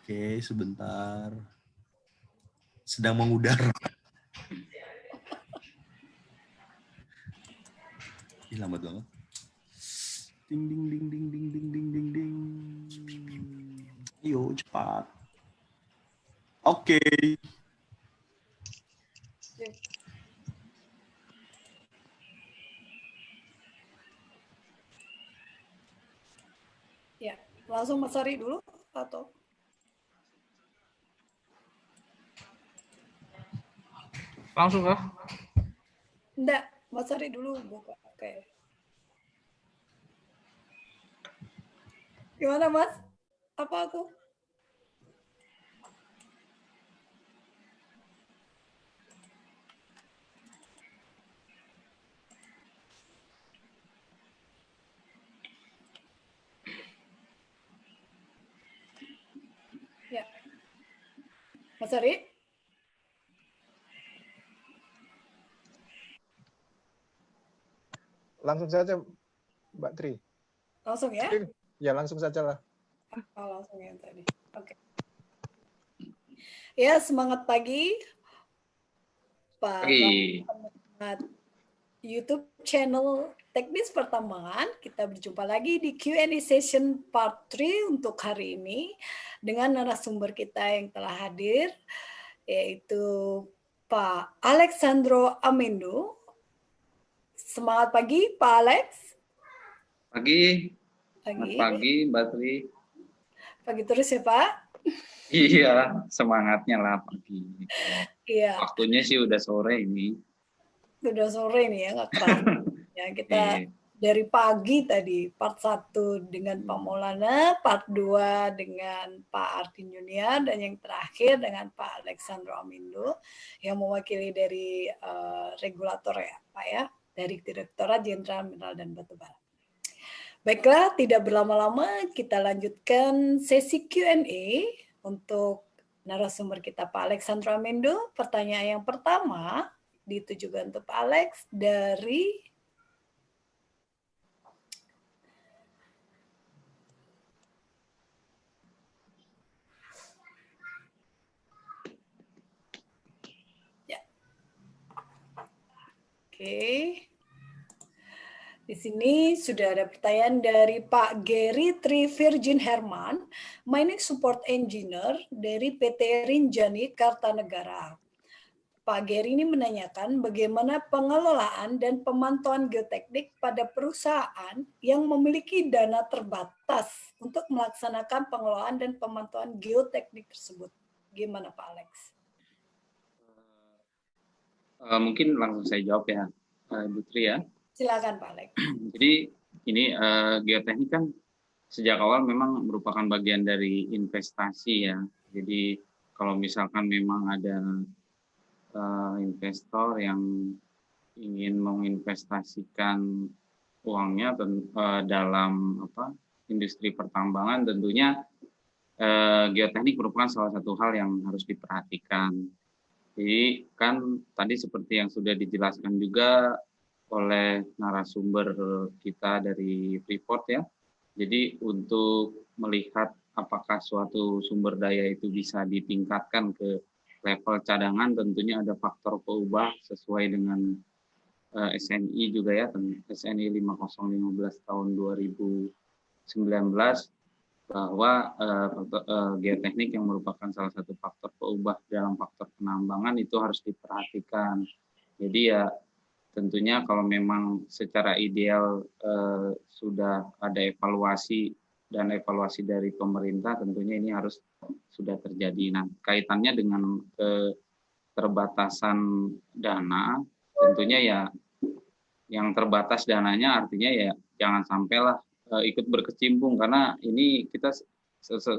Oke, sebentar. Sedang mengudara. Ih, lambat banget. Ding ding ding ding ding ding ding ding ding. Ayo cepat. Oke. Ya, langsung Mas Ari dulu atau? Langsung kah? Enggak, Mas Ari dulu buka. Oke. Gimana Mas? Apa aku? Ya. Mas Ari? Langsung saja, Mbak Tri. Langsung ya? Ya, langsung saja lah. Oh, langsung yang tadi. Oke. Ya, semangat pagi. Para pendengar YouTube channel Teknis Pertambangan. Kita berjumpa lagi di Q&A session part 3 untuk hari ini dengan narasumber kita yang telah hadir, yaitu Pak Alexandro Amendu. Semangat pagi, Pak Alex. Pagi. Selamat pagi, Mbak Tri. Pagi terus ya, Pak. Iya, semangatnya lah pagi. Iya. Waktunya sih udah sore ini. Udah sore nih ya, nggak kerasa. Ya, kita dari pagi tadi, part 1 dengan Pak Maulana, part 2 dengan Pak Artin Junior, dan yang terakhir dengan Pak Alexandro Amendu, yang mewakili dari regulator ya, Pak ya, dari Direktorat Jenderal Mineral dan Batubara. Baiklah, tidak berlama-lama, kita lanjutkan sesi Q&A untuk narasumber kita Pak Alexandro Amendu. Pertanyaan yang pertama ditujukan untuk Pak Alex dari Oke. Di sini sudah ada pertanyaan dari Pak Gary Trivirgin Herman, Mining Support Engineer dari PT Rinjani Kartanegara. Pak Gary ini menanyakan bagaimana pengelolaan dan pemantauan geoteknik pada perusahaan yang memiliki dana terbatas untuk melaksanakan pengelolaan dan pemantauan geoteknik tersebut. Gimana Pak Alex? Mungkin langsung saya jawab ya, Ibu Tri ya. Silakan Pak Alex. Jadi ini geoteknik kan sejak awal memang merupakan bagian dari investasi ya. Jadi kalau misalkan memang ada investor yang ingin menginvestasikan uangnya dalam industri pertambangan, tentunya geoteknik merupakan salah satu hal yang harus diperhatikan. Jadi kan tadi seperti yang sudah dijelaskan juga oleh narasumber kita dari Freeport ya. Jadi untuk melihat apakah suatu sumber daya itu bisa ditingkatkan ke level cadangan, tentunya ada faktor peubah sesuai dengan SNI juga ya, SNI 5015 tahun 2019, bahwa geoteknik yang merupakan salah satu faktor peubah dalam faktor penambangan itu harus diperhatikan. Jadi ya tentunya kalau memang secara ideal sudah ada evaluasi dan evaluasi dari pemerintah, tentunya ini harus sudah terjadi. Nah, kaitannya dengan keterbatasan dana, tentunya ya yang terbatas dananya artinya ya jangan sampailah ikut berkecimpung, karena ini kita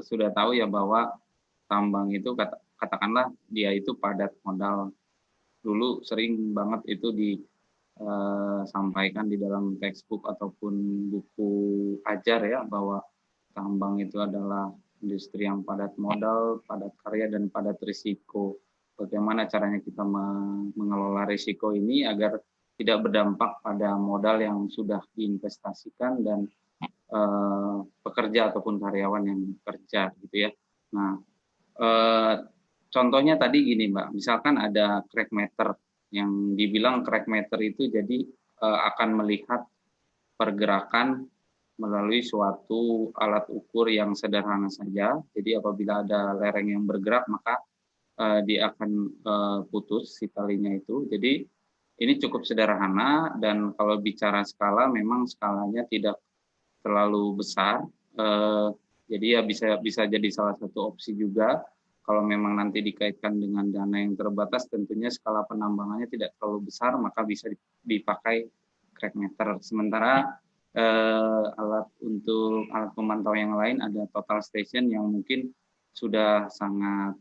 sudah tahu ya bahwa tambang itu katakanlah dia itu padat modal. Dulu sering banget itu disampaikan di dalam textbook ataupun buku ajar ya, bahwa tambang itu adalah industri yang padat modal, padat karya, dan padat risiko. Bagaimana caranya kita mengelola risiko ini agar tidak berdampak pada modal yang sudah diinvestasikan dan pekerja ataupun karyawan yang bekerja gitu ya. Nah, Contohnya tadi gini Mbak, misalkan ada crack meter yang dibilang crack meter itu jadi akan melihat pergerakan melalui suatu alat ukur yang sederhana saja. Jadi apabila ada lereng yang bergerak maka dia akan putus si talinya itu. Jadi ini cukup sederhana dan kalau bicara skala memang skalanya tidak terlalu besar. Jadi ya bisa jadi salah satu opsi juga. Kalau memang nanti dikaitkan dengan dana yang terbatas, tentunya skala penambangannya tidak terlalu besar, maka bisa dipakai crack meter. Sementara alat pemantau yang lain ada total station yang mungkin sudah sangat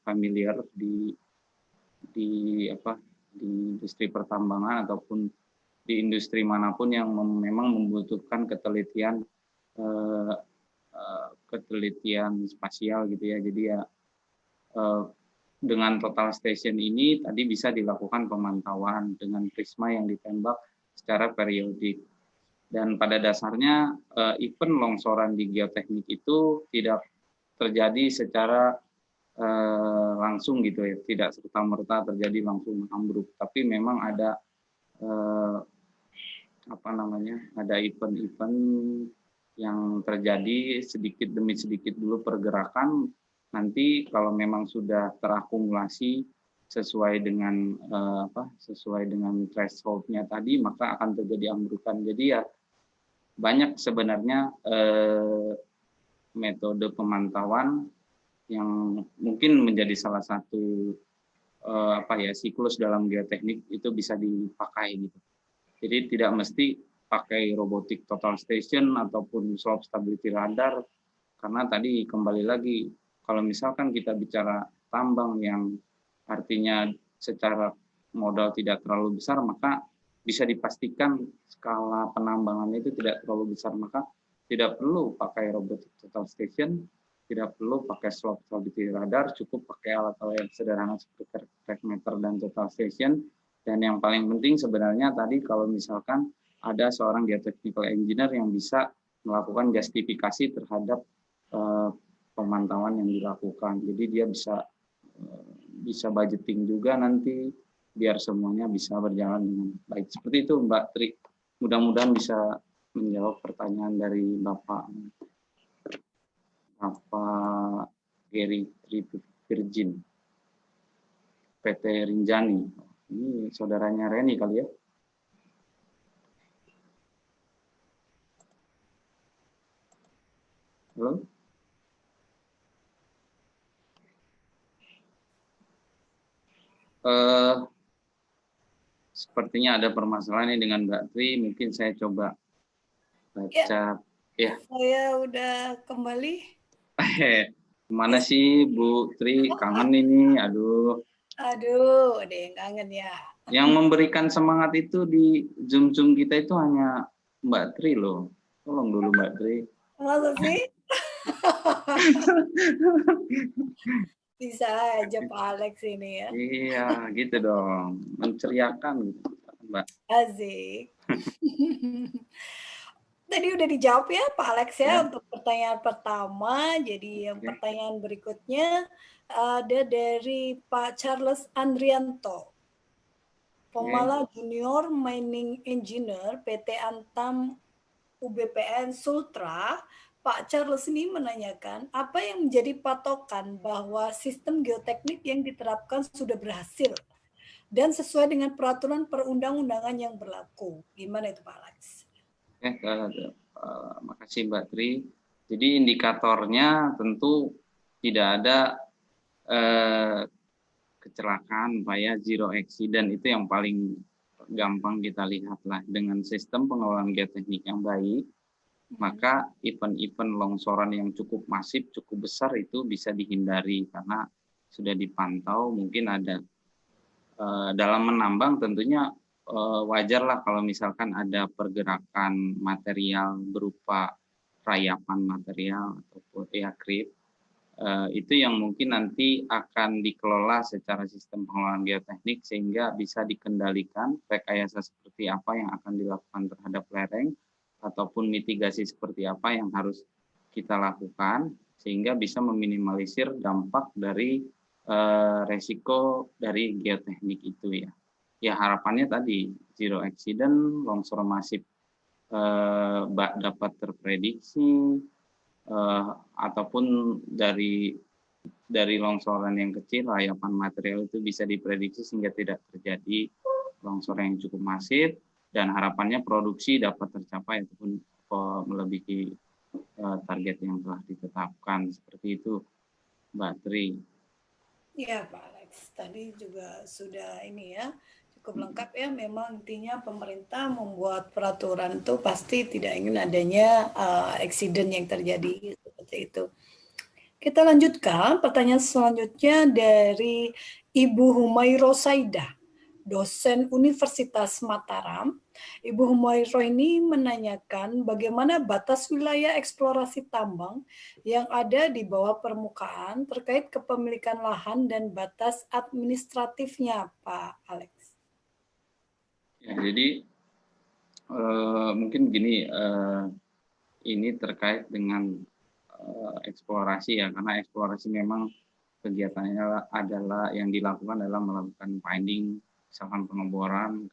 familiar di industri pertambangan ataupun di industri manapun yang memang membutuhkan ketelitian spasial gitu ya. Jadi ya dengan total station ini tadi bisa dilakukan pemantauan dengan prisma yang ditembak secara periodik. Dan pada dasarnya event longsoran di geoteknik itu tidak terjadi secara langsung gitu ya, tidak serta-merta terjadi langsung ambruk, tapi memang ada ada event-event yang terjadi sedikit demi sedikit dulu pergerakan. Nanti kalau memang sudah terakumulasi sesuai dengan threshold-nya tadi, maka akan terjadi ambrukan. Jadi ya banyak sebenarnya metode pemantauan yang mungkin menjadi salah satu siklus dalam geoteknik itu bisa dipakai gitu. Jadi tidak mesti pakai robotic total station ataupun slope stability radar, karena tadi kembali lagi kalau misalkan kita bicara tambang yang artinya secara modal tidak terlalu besar, maka bisa dipastikan skala penambangannya itu tidak terlalu besar, maka tidak perlu pakai robotic total station, tidak perlu pakai slope stability radar, cukup pakai alat-alat yang sederhana seperti crack meter dan total station. Dan yang paling penting sebenarnya tadi kalau misalkan ada seorang geotechnical engineer yang bisa melakukan justifikasi terhadap pemantauan yang dilakukan. Jadi dia bisa budgeting juga nanti biar semuanya bisa berjalan dengan baik. Seperti itu Mbak Tri. Mudah-mudahan bisa menjawab pertanyaan dari Bapak Gary Virgin, PT Rinjani. Ini saudaranya Reni kali ya. Halo? Sepertinya ada permasalahan ini dengan Mbak Tri. Mungkin saya coba baca. Ya. Saya udah kembali. Kemana sih Bu Tri? Kangen ini. Aduh, ada yang kangen ya. Yang memberikan semangat itu di Zoom kita itu hanya Mbak Tri loh. Tolong dulu Mbak Tri. Masa sih? Bisa aja Pak Alex ini ya. Iya, gitu dong. Menceriakan gitu, Mbak. Asik. Tadi udah dijawab ya Pak Alex ya untuk pertanyaan pertama. Jadi yang pertanyaan berikutnya ada dari Pak Charles Andrianto. Pemala Junior Mining Engineer PT Antam UBPN Sultra. Pak Charles ini menanyakan apa yang menjadi patokan bahwa sistem geoteknik yang diterapkan sudah berhasil dan sesuai dengan peraturan perundang-undangan yang berlaku. Gimana itu Pak Alex? Makasih Mbak Tri. Jadi indikatornya tentu tidak ada kecelakaan, Pak ya, zero accident itu yang paling gampang kita lihat lah. Dengan sistem pengelolaan geoteknik yang baik, maka event-event longsoran yang cukup masif, cukup besar itu bisa dihindari karena sudah dipantau. Mungkin ada dalam menambang tentunya wajarlah kalau misalkan ada pergerakan material berupa rayapan material ataupun creep, itu yang mungkin nanti akan dikelola secara sistem pengelolaan geoteknik sehingga bisa dikendalikan rekayasa seperti apa yang akan dilakukan terhadap lereng ataupun mitigasi seperti apa yang harus kita lakukan sehingga bisa meminimalisir dampak dari resiko dari geoteknik itu ya. Ya harapannya tadi zero accident, longsor masif dapat terprediksi, ataupun dari longsoran yang kecil, layapan material itu bisa diprediksi sehingga tidak terjadi longsor yang cukup masif, dan harapannya produksi dapat tercapai ataupun melebihi target yang telah ditetapkan. Seperti itu, Mbak Tri. Iya, Pak Alex. Tadi juga sudah ini ya, cukup lengkap ya. Memang intinya pemerintah membuat peraturan itu pasti tidak ingin adanya accident yang terjadi seperti itu. Kita lanjutkan pertanyaan selanjutnya dari Ibu Humairo Saidah, dosen Universitas Mataram. Ibu Humairo ini menanyakan bagaimana batas wilayah eksplorasi tambang yang ada di bawah permukaan terkait kepemilikan lahan dan batas administratifnya, Pak Alex. Ya, jadi mungkin gini, ini terkait dengan eksplorasi ya, karena eksplorasi memang kegiatannya adalah yang dilakukan adalah melakukan finding, misalkan pengeboran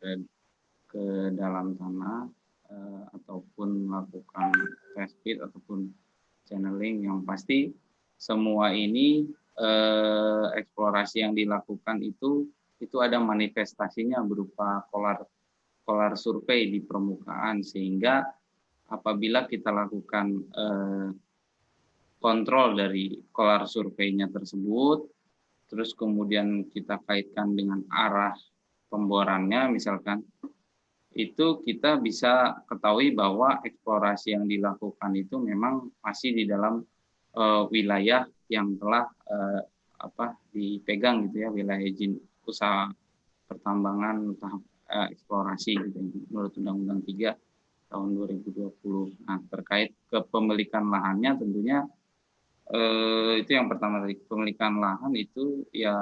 ke dalam tanah, ataupun melakukan test pit ataupun channeling. Yang pasti semua ini eksplorasi yang dilakukan itu ada manifestasinya berupa kolar survei di permukaan, sehingga apabila kita lakukan kontrol dari kolar surveinya tersebut, terus kemudian kita kaitkan dengan arah pemborannya misalkan, itu kita bisa ketahui bahwa eksplorasi yang dilakukan itu memang masih di dalam wilayah yang telah dipegang gitu ya, wilayah izin usaha pertambangan tahap eksplorasi gitu, menurut Undang-Undang 3 tahun 2020. Nah, terkait kepemilikan lahannya tentunya itu yang pertama tadi, kepemilikan lahan itu ya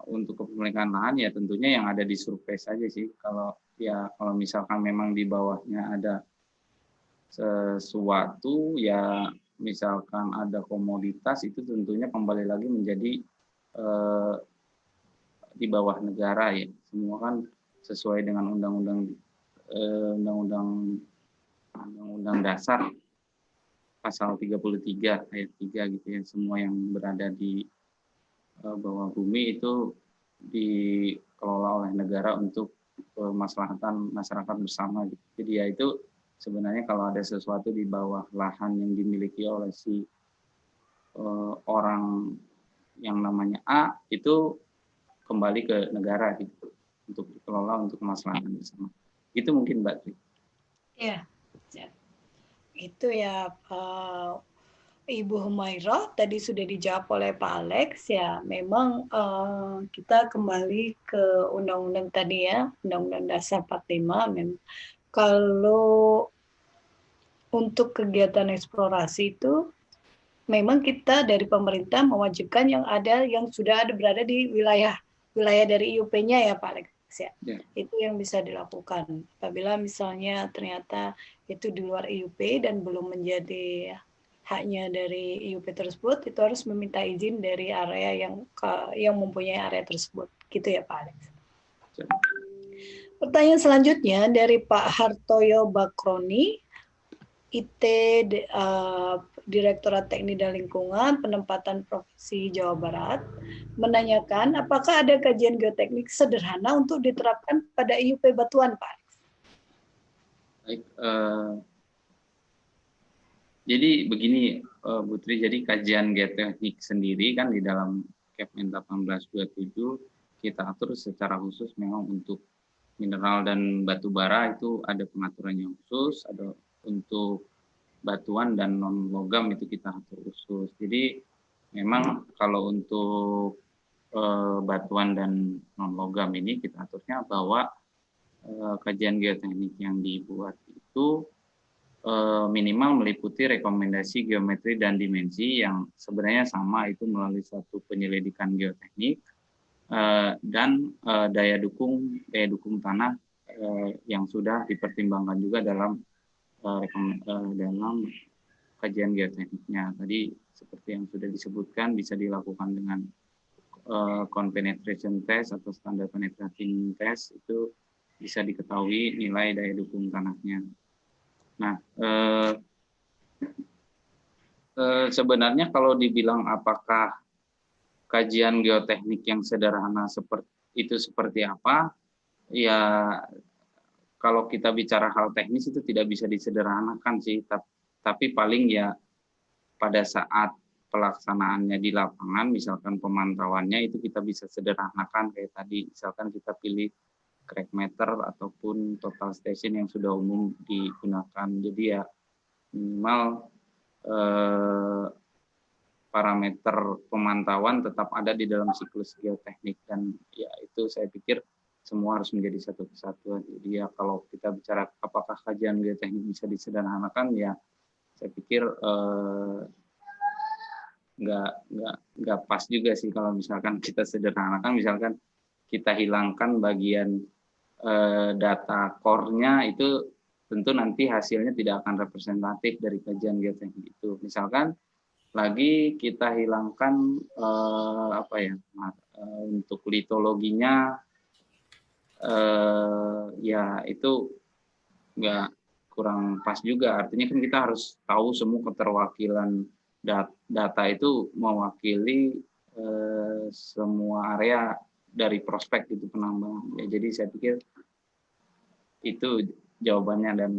untuk kepemilikan lahan ya tentunya yang ada di survei saja sih. Kalau misalkan memang di bawahnya ada sesuatu ya, misalkan ada komoditas, itu tentunya kembali lagi menjadi di bawah negara ya. Semua kan sesuai dengan undang-undang dasar pasal 33 ayat 3 gitu ya. Semua yang berada di bawah bumi itu dikelola oleh negara untuk kemaslahatan masyarakat bersama gitu. Jadi ya itu sebenarnya kalau ada sesuatu di bawah lahan yang dimiliki oleh si orang yang namanya A, itu kembali ke negara gitu untuk dikelola untuk kemaslahatan bersama. Itu mungkin Mbak Tri. Ya, itu ya Ibu Humairah tadi sudah dijawab oleh Pak Alex ya. Memang kita kembali ke undang-undang tadi ya, Undang-Undang Dasar 45. Kalau untuk kegiatan eksplorasi itu memang kita dari pemerintah mewajibkan yang sudah ada berada di wilayah dari IUP-nya ya Pak Alex ya. Yeah. Itu yang bisa dilakukan. Apabila misalnya ternyata itu di luar IUP dan belum menjadi haknya dari IUP tersebut, itu harus meminta izin dari area yang mempunyai area tersebut. Gitu ya Pak Alex. Yeah. Pertanyaan selanjutnya dari Pak Hartoyo Bakroni, IT Direktorat Teknik dan Lingkungan Penempatan Provinsi Jawa Barat, menanyakan apakah ada kajian geoteknik sederhana untuk diterapkan pada IUP Batuan, Pak? Baik, jadi begini Bu Tri, jadi kajian geoteknik sendiri kan di dalam Kepmen 1827 kita atur secara khusus memang untuk mineral dan batu bara itu ada pengaturan yang khusus, ada untuk batuan dan non logam itu kita atur khusus. Jadi memang kalau untuk batuan dan non logam ini kita aturnya bahwa kajian geoteknik yang dibuat itu minimal meliputi rekomendasi geometri dan dimensi yang sebenarnya sama, itu melalui suatu penyelidikan geoteknik dan daya dukung tanah yang sudah dipertimbangkan juga dalam kajian geotekniknya. Tadi seperti yang sudah disebutkan bisa dilakukan dengan penetration test atau standar penetrating test, itu bisa diketahui nilai daya dukung tanahnya. Nah, sebenarnya kalau dibilang apakah kajian geoteknik yang sederhana seperti apa, ya kalau kita bicara hal teknis itu tidak bisa disederhanakan sih, tapi paling ya pada saat pelaksanaannya di lapangan, misalkan pemantauannya itu kita bisa sederhanakan kayak tadi, misalkan kita pilih crack meter ataupun total station yang sudah umum digunakan. Jadi ya minimal parameter pemantauan tetap ada di dalam siklus geoteknik, dan ya itu saya pikir semua harus menjadi satu kesatuan. Jadi ya kalau kita bicara apakah kajian geoteknik bisa disederhanakan, ya saya pikir nggak pas juga sih kalau misalkan kita sederhanakan, misalkan kita hilangkan bagian data core-nya, itu tentu nanti hasilnya tidak akan representatif dari kajian geoteknik itu. Misalkan lagi kita hilangkan untuk litologinya, ya itu nggak, kurang pas juga. Artinya kan kita harus tahu semua keterwakilan data itu mewakili semua area dari prospek itu penambangan. Ya, jadi saya pikir itu jawabannya, dan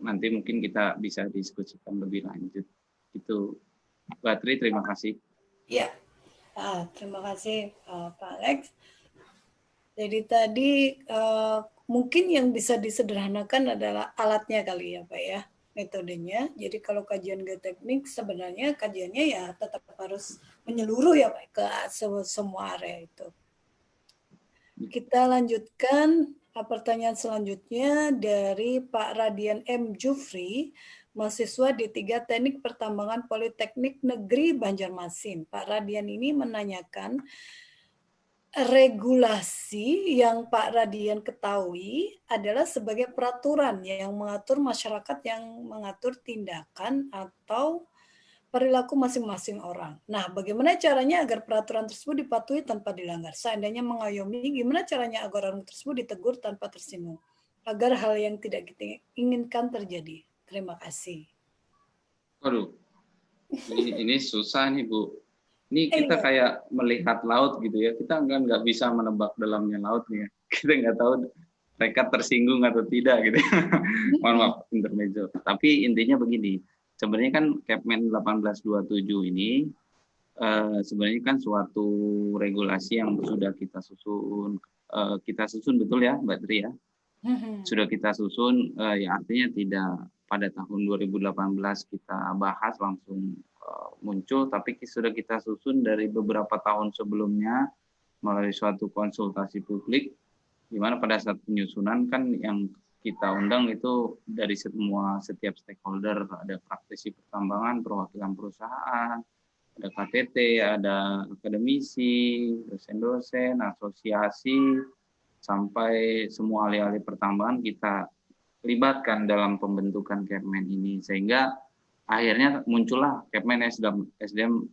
nanti mungkin kita bisa diskusikan lebih lanjut. Itu, Mbak Tri, terima kasih. Ya, terima kasih Pak Alex. Jadi tadi mungkin yang bisa disederhanakan adalah alatnya kali ya Pak ya, metodenya. Jadi kalau kajian geoteknik sebenarnya kajiannya ya tetap harus menyeluruh ya Pak ke semua area itu. Kita lanjutkan pertanyaan selanjutnya dari Pak Radian M. Jufri, mahasiswa D3 Teknik Pertambangan Politeknik Negeri Banjarmasin. Pak Radian ini menanyakan regulasi yang Pak Radian ketahui adalah sebagai peraturan yang mengatur masyarakat, yang mengatur tindakan atau perilaku masing-masing orang. Nah, bagaimana caranya agar peraturan tersebut dipatuhi tanpa dilanggar? Seandainya mengayomi, gimana caranya agar orang tersebut ditegur tanpa tersinggung? Agar hal yang tidak kita inginkan terjadi. Terima kasih. Waduh, ini susah nih Bu. Ini kita kayak melihat laut gitu ya. Kita nggak bisa menebak dalamnya laut nih ya. Kita nggak tahu mereka tersinggung atau tidak gitu. Mohon maaf intermezzo. Tapi intinya begini. Sebenarnya kan Kepmen 1827 ini sebenarnya kan suatu regulasi yang sudah kita susun. Kita susun betul ya Mbak Tri ya? Sudah kita susun, ya artinya tidak pada tahun 2018 kita bahas langsung muncul, tapi sudah kita susun dari beberapa tahun sebelumnya melalui suatu konsultasi publik, di mana pada saat penyusunan kan yang kita undang itu dari setiap stakeholder, ada praktisi pertambangan, perwakilan perusahaan, ada KTT, ada akademisi, dosen-dosen, asosiasi, sampai semua ahli-ahli pertambangan kita libatkan dalam pembentukan Kepmen ini, sehingga akhirnya muncullah Kepmen SDM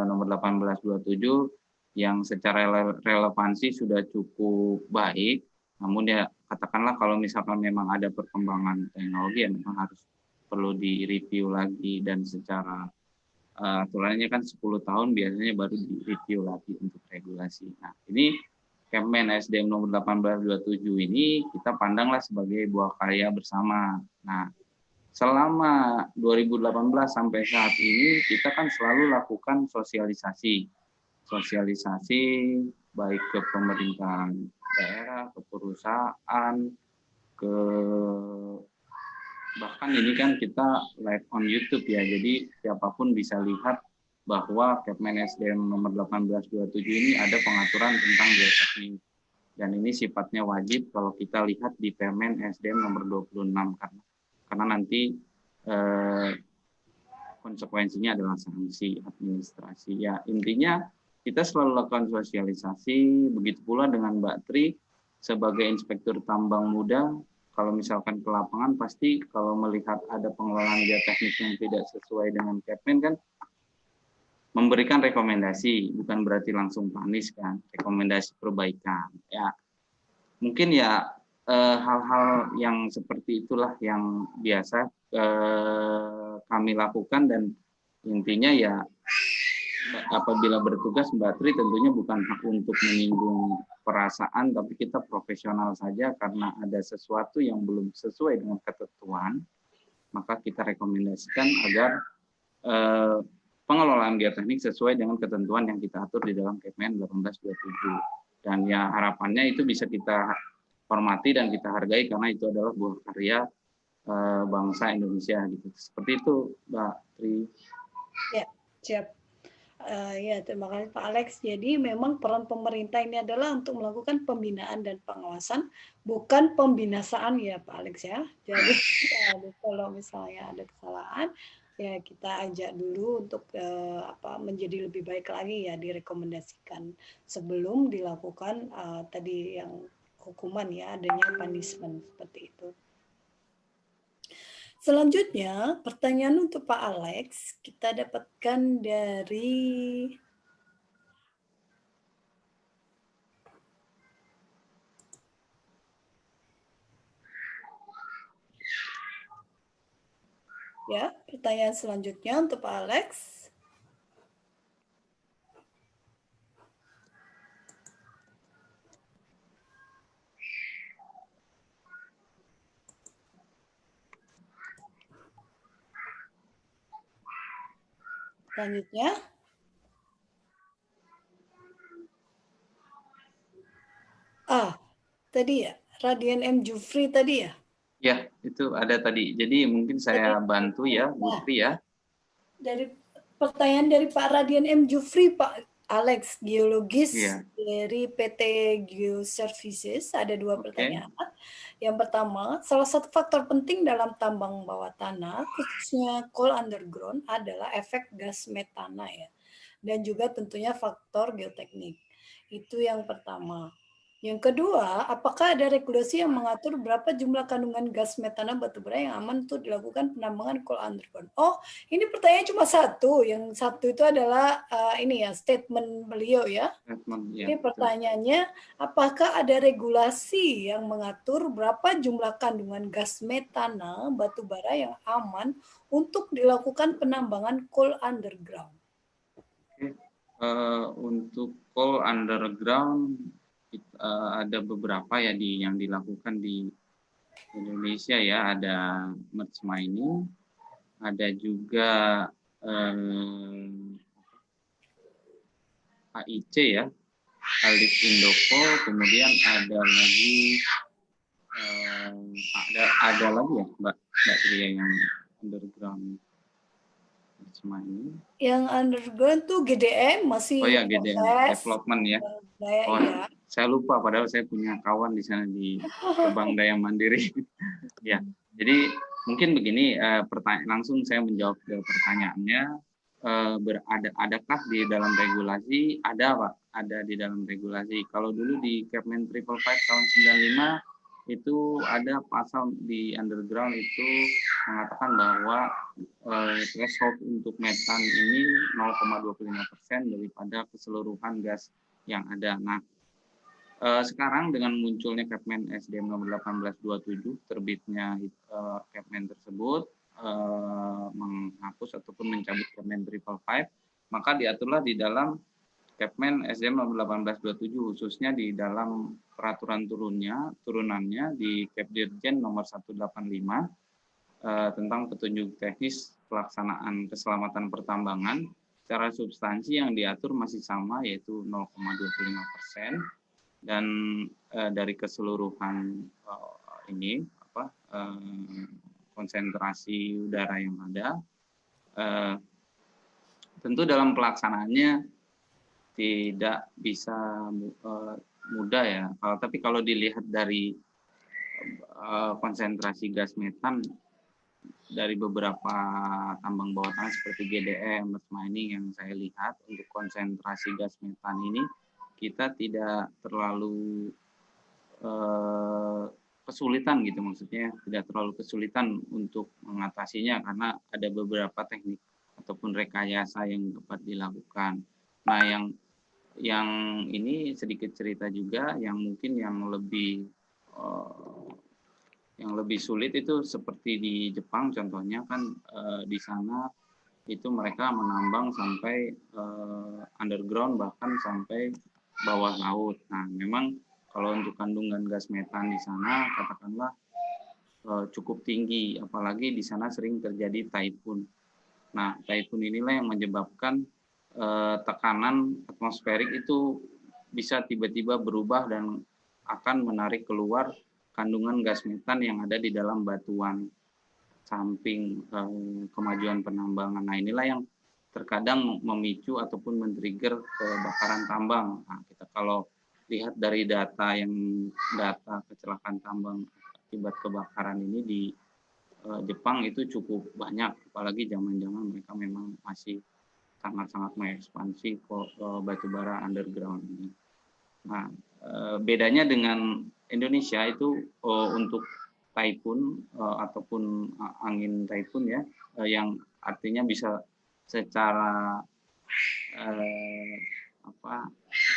nomor 1827 yang secara relevansi sudah cukup baik. Namun ya katakanlah kalau misalkan memang ada perkembangan teknologi, ya memang harus perlu direview lagi, dan secara aturannya kan 10 tahun biasanya baru direview lagi untuk regulasi. Nah, ini Kepmen SDM nomor 1827 ini kita pandanglah sebagai buah karya bersama. Nah, selama 2018 sampai saat ini kita kan selalu lakukan sosialisasi baik ke pemerintahan daerah, ke perusahaan, bahkan ini kan kita live on YouTube ya, jadi siapapun bisa lihat bahwa Kepmen SDM nomor 1827 ini ada pengaturan tentang geoteknik, dan ini sifatnya wajib kalau kita lihat di Permen SDM nomor 26 karena nanti konsekuensinya adalah sanksi administrasi. Ya intinya kita selalu lakukan sosialisasi, begitu pula dengan Mbak Tri sebagai inspektur tambang muda, kalau misalkan ke lapangan pasti kalau melihat ada pengelolaan geoteknik yang tidak sesuai dengan Kepmen kan memberikan rekomendasi, bukan berarti langsung panis kan, rekomendasi perbaikan. Ya, mungkin ya hal-hal yang seperti itulah yang biasa kami lakukan, dan intinya ya apabila bertugas Mbak Tri tentunya bukan hak untuk menyinggung perasaan, tapi kita profesional saja karena ada sesuatu yang belum sesuai dengan ketentuan, maka kita rekomendasikan agar pengelolaan geoteknik sesuai dengan ketentuan yang kita atur di dalam Kepmen 1827. Dan ya harapannya itu bisa kita hormati dan kita hargai karena itu adalah buah karya bangsa Indonesia gitu. Seperti itu, Mbak Tri. Ya, siap. Ya, terima kasih Pak Alex. Jadi memang peran pemerintah ini adalah untuk melakukan pembinaan dan pengawasan, bukan pembinasaan ya Pak Alex ya. Jadi kalau misalnya ada kesalahan, ya kita ajak dulu untuk menjadi lebih baik lagi ya, direkomendasikan sebelum dilakukan tadi yang hukuman ya, adanya punishment seperti itu. Selanjutnya, pertanyaan untuk Pak Alex kita dapatkan dari ya, pertanyaan selanjutnya untuk Pak Alex. Selanjutnya, tadi ya, Radian M. Jufri tadi ya? Ya, itu ada tadi. Jadi mungkin saya bantu ya, Bu Tri ya. Dari pertanyaan dari Pak Radian M. Jufri, Pak Alex, geologis dari PT Geoservices, ada dua pertanyaan. Yang pertama, salah satu faktor penting dalam tambang bawah tanah, khususnya coal underground, adalah efek gas metana ya. Dan juga tentunya faktor geoteknik. Itu yang pertama. Yang kedua, apakah ada regulasi yang mengatur berapa jumlah kandungan gas metana batubara yang aman untuk dilakukan penambangan coal underground? Oh, ini pertanyaan cuma satu. Yang satu itu adalah ini ya, statement beliau ya. Ini pertanyaannya, apakah ada regulasi yang mengatur berapa jumlah kandungan gas metana batubara yang aman untuk dilakukan penambangan coal underground? Untuk coal underground ada beberapa ya yang dilakukan di Indonesia ya, ada merge mining, ada juga AIC ya, Alif Indoko, kemudian ada lagi ada lagi ya Mbak Tri yang underground merge mining. Yang underground tuh GDM masih GDM development ya. Ya. Saya lupa padahal saya punya kawan di sana di Bank Daya Mandiri. Ya, jadi mungkin begini, langsung saya menjawab ke pertanyaannya. Adakah di dalam regulasi? Ada Pak, ada di dalam regulasi. Kalau dulu di Kepmen 555 tahun 95 itu ada pasal di underground itu mengatakan bahwa threshold untuk metan ini 0,25% daripada keseluruhan gas yang ada. Nah, sekarang dengan munculnya Kepmen SDM nomor 1827, terbitnya Kepmen tersebut menghapus ataupun mencabut Kepmen 555, maka diaturlah di dalam Kepmen SDM nomor 1827, khususnya di dalam peraturan turunannya di Kepdirjen nomor 185 tentang petunjuk teknis pelaksanaan keselamatan pertambangan. Secara substansi yang diatur masih sama, yaitu 0,25%, dan dari keseluruhan konsentrasi udara yang ada. Tentu dalam pelaksanaannya tidak bisa mudah ya. Tapi kalau dilihat dari konsentrasi gas metan dari beberapa tambang bawah tanah seperti GDM, merge mining yang saya lihat, untuk konsentrasi gas metan ini kita tidak terlalu kesulitan gitu, maksudnya tidak terlalu kesulitan untuk mengatasinya karena ada beberapa teknik ataupun rekayasa yang dapat dilakukan. Nah, yang ini sedikit cerita juga yang mungkin yang lebih sulit itu seperti di Jepang contohnya kan, di sana itu mereka menambang sampai underground bahkan sampai bawah laut. Nah, memang kalau untuk kandungan gas metan di sana katakanlah cukup tinggi, apalagi di sana sering terjadi taifun. Nah, taifun inilah yang menyebabkan tekanan atmosferik itu bisa tiba-tiba berubah dan akan menarik keluar kandungan gas metan yang ada di dalam batuan samping kemajuan penambangan. Nah, inilah yang terkadang memicu ataupun men-trigger kebakaran tambang. Nah, kita kalau lihat dari data kecelakaan tambang akibat kebakaran ini di Jepang itu cukup banyak, apalagi zaman-zaman mereka memang masih sangat-sangat mengekspansi batubara underground ini. Nah, bedanya dengan Indonesia itu untuk taifun ataupun angin taifun ya, yang artinya bisa secara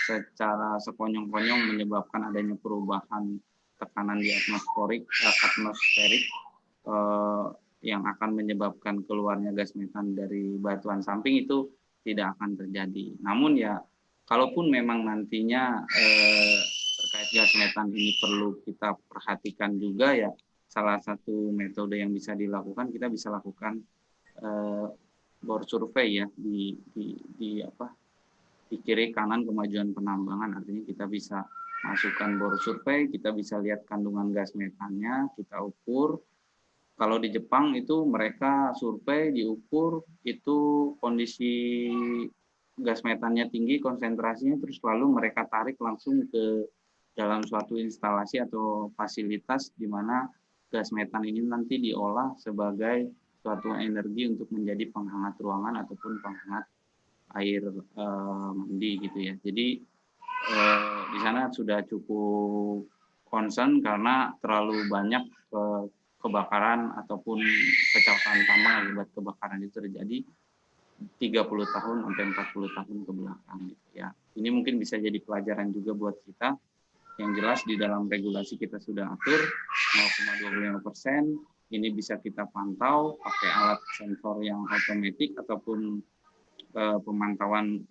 secara sekonyong-konyong menyebabkan adanya perubahan tekanan di atmosferik yang akan menyebabkan keluarnya gas metan dari batuan samping itu tidak akan terjadi. Namun ya, kalaupun memang nantinya terkait gas metan ini perlu kita perhatikan juga ya, salah satu metode yang bisa dilakukan, kita bisa lakukan bore survei ya di kiri kanan kemajuan penambangan. Artinya kita bisa masukkan bore survei, kita bisa lihat kandungan gas metannya, kita ukur. Kalau di Jepang itu mereka survei, diukur, itu kondisi gas metannya tinggi, konsentrasinya, terus lalu mereka tarik langsung ke dalam suatu instalasi atau fasilitas di mana gas metan ini nanti diolah sebagai suatu energi untuk menjadi penghangat ruangan ataupun penghangat air mandi gitu ya. Jadi di sana sudah cukup concern karena terlalu banyak kebakaran ataupun kecelakaan tambang akibat kebakaran itu terjadi 30 tahun sampai 40 tahun ke belakang gitu ya. Ini mungkin bisa jadi pelajaran juga buat kita. Yang jelas di dalam regulasi kita sudah atur 0,25%. Ini bisa kita pantau pakai alat sensor yang otomatis ataupun pemantauan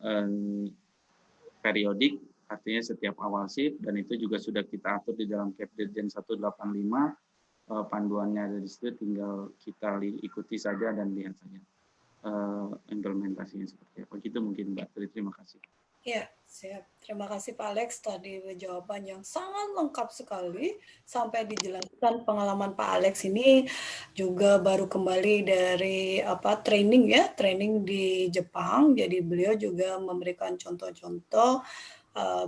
periodik, artinya setiap awal shift, dan itu juga sudah kita atur di dalam Kepdirjen 185. Panduannya ada di situ, tinggal kita ikuti saja dan lihat saja implementasinya seperti apa. Begitu mungkin Mbak Tri, terima kasih. Ya, siap. Terima kasih Pak Alex, tadi jawaban yang sangat lengkap sekali, sampai dijelaskan pengalaman Pak Alex ini juga baru kembali dari training ya, training di Jepang. Jadi beliau juga memberikan contoh-contoh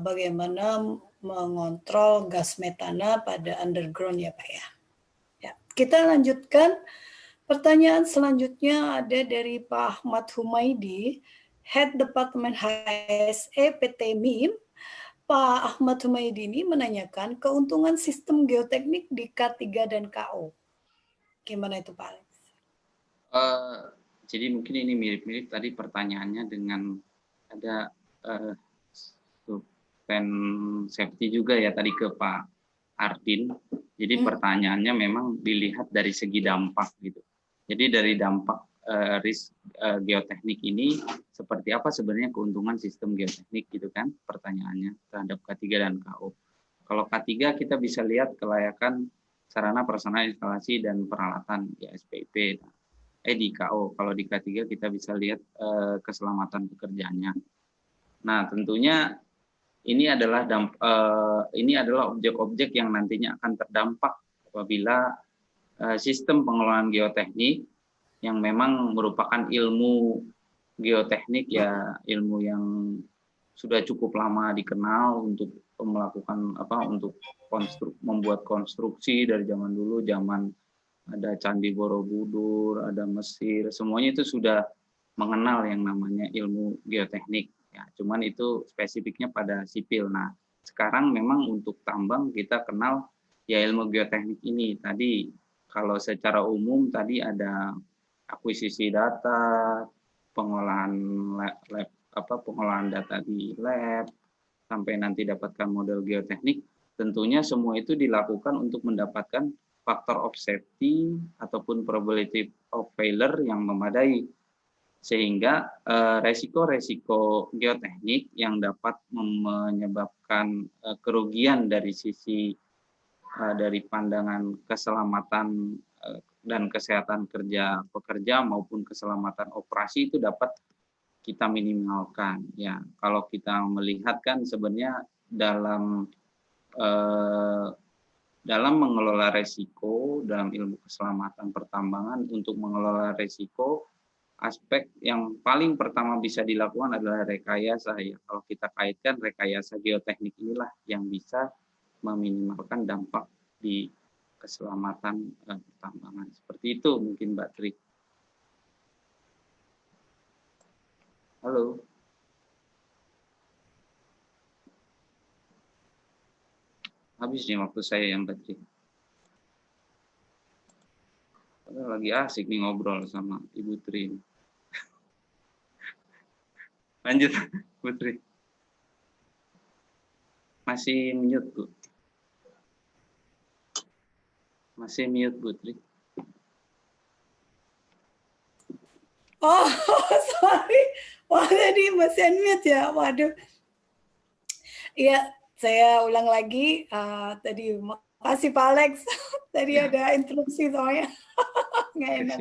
bagaimana mengontrol gas metana pada underground ya Pak ya. Ya, kita lanjutkan. Pertanyaan selanjutnya ada dari Pak Ahmad Humaydi, Head Departemen HSE PT MIM. Pak Ahmad Humaydi ini menanyakan keuntungan sistem geoteknik di K3 dan KO. Gimana itu Pak Alex? Jadi mungkin ini mirip-mirip tadi pertanyaannya dengan ada pen safety juga ya tadi ke Pak Ardin. Jadi pertanyaannya memang dilihat dari segi dampak gitu. Jadi dari dampak risk geoteknik ini seperti apa sebenarnya keuntungan sistem geoteknik gitu kan pertanyaannya terhadap K3 dan KO. Kalau K3 kita bisa lihat kelayakan sarana prasarana instalasi dan peralatan ya SPIP. Di KO, kalau di K3 kita bisa lihat keselamatan pekerjaannya. Nah, tentunya ini adalah objek-objek yang nantinya akan terdampak apabila sistem pengelolaan geoteknik yang memang merupakan ilmu geoteknik ya, ilmu yang sudah cukup lama dikenal untuk melakukan untuk membuat konstruksi dari zaman dulu, zaman ada Candi Borobudur, ada Mesir, semuanya itu sudah mengenal yang namanya ilmu geoteknik ya, cuman itu spesifiknya pada sipil. Nah, sekarang memang untuk tambang kita kenal ya ilmu geoteknik ini. Tadi kalau secara umum tadi ada akuisisi data, pengolahan pengolahan data di lab, sampai nanti dapatkan model geoteknik. Tentunya semua itu dilakukan untuk mendapatkan faktor of safety ataupun probability of failure yang memadai, sehingga resiko-resiko geoteknik yang dapat menyebabkan kerugian dari sisi dari pandangan keselamatan dan kesehatan kerja pekerja maupun keselamatan operasi itu dapat kita minimalkan. Ya, kalau kita melihat kan sebenarnya dalam mengelola resiko dalam ilmu keselamatan pertambangan, untuk mengelola resiko, aspek yang paling pertama bisa dilakukan adalah rekayasa. Ya, kalau kita kaitkan rekayasa geoteknik inilah yang bisa meminimalkan dampak di keselamatan pertambangan. Seperti itu mungkin Mbak Tri. Halo. Habis nih waktu saya yang Mbak Tri. Lagi asik nih ngobrol sama Ibu Tri. Lanjut, Putri. Masih mute, Bu. Masih mute, Putri. Oh, sorry. Wah, tadi masih unmute ya. Waduh. Iya, saya ulang lagi. Tadi makasih Pak Alex. Tadi ada interupsi soalnya. Nggak enak.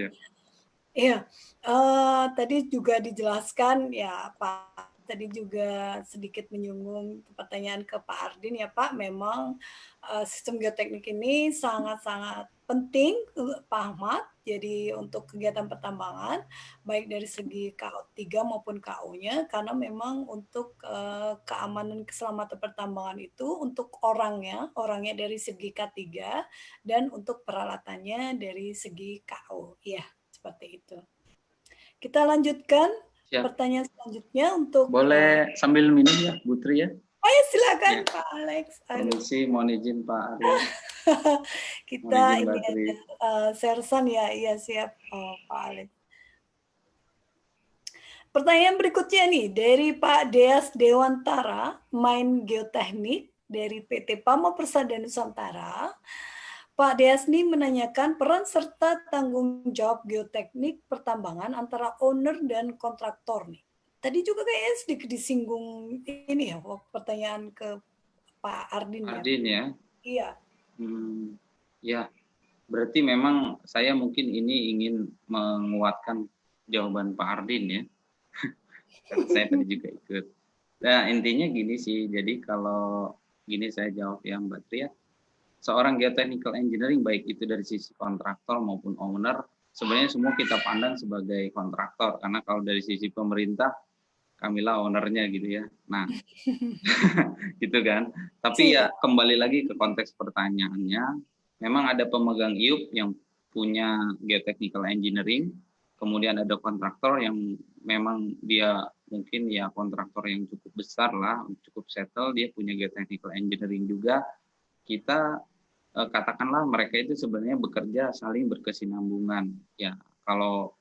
Iya, tadi juga dijelaskan ya Pak. Tadi juga sedikit menyinggung pertanyaan ke Pak Ardin ya Pak. Memang sistem geoteknik ini sangat-sangat penting Pak Ahmad. Jadi untuk kegiatan pertambangan baik dari segi KO3 maupun KO-nya, karena memang untuk keamanan keselamatan pertambangan itu untuk orangnya dari segi K3 dan untuk peralatannya dari segi KO. Ya, seperti itu. Kita lanjutkan. Siap. Pertanyaan selanjutnya untuk boleh sambil minum ya, Putri ya. Oh ya silakan ya. Pak Alex. Permisi, mohon izin Pak Arya. Kita ini ada Sersan ya, iya siap Pak Alex. Pertanyaan berikutnya nih dari Pak Deas Dewantara, main geoteknik dari PT Pama Persada Nusantara. Pak Deasni menanyakan peran serta tanggung jawab geoteknik pertambangan antara owner dan kontraktor nih. Tadi juga kayaknya sedikit disinggung ini ya, pertanyaan ke Pak Ardin ya. Ardin ya? Iya. Ya, berarti memang saya mungkin ini ingin menguatkan jawaban Pak Ardin ya. Karena saya tadi juga ikut. Nah, intinya gini sih, jadi kalau gini saya jawab ya Mbak Tri ya. Seorang geotechnical engineering baik itu dari sisi kontraktor maupun owner, sebenarnya semua kita pandang sebagai kontraktor, karena kalau dari sisi pemerintah kamilah ownernya gitu ya. Nah, gitu kan. Tapi ya kembali lagi ke konteks pertanyaannya, memang ada pemegang IUP yang punya geotechnical engineering, kemudian ada kontraktor yang memang dia mungkin ya kontraktor yang cukup besar lah, cukup settle, dia punya geotechnical engineering juga. Kita katakanlah mereka itu sebenarnya bekerja saling berkesinambungan. Ya, kalau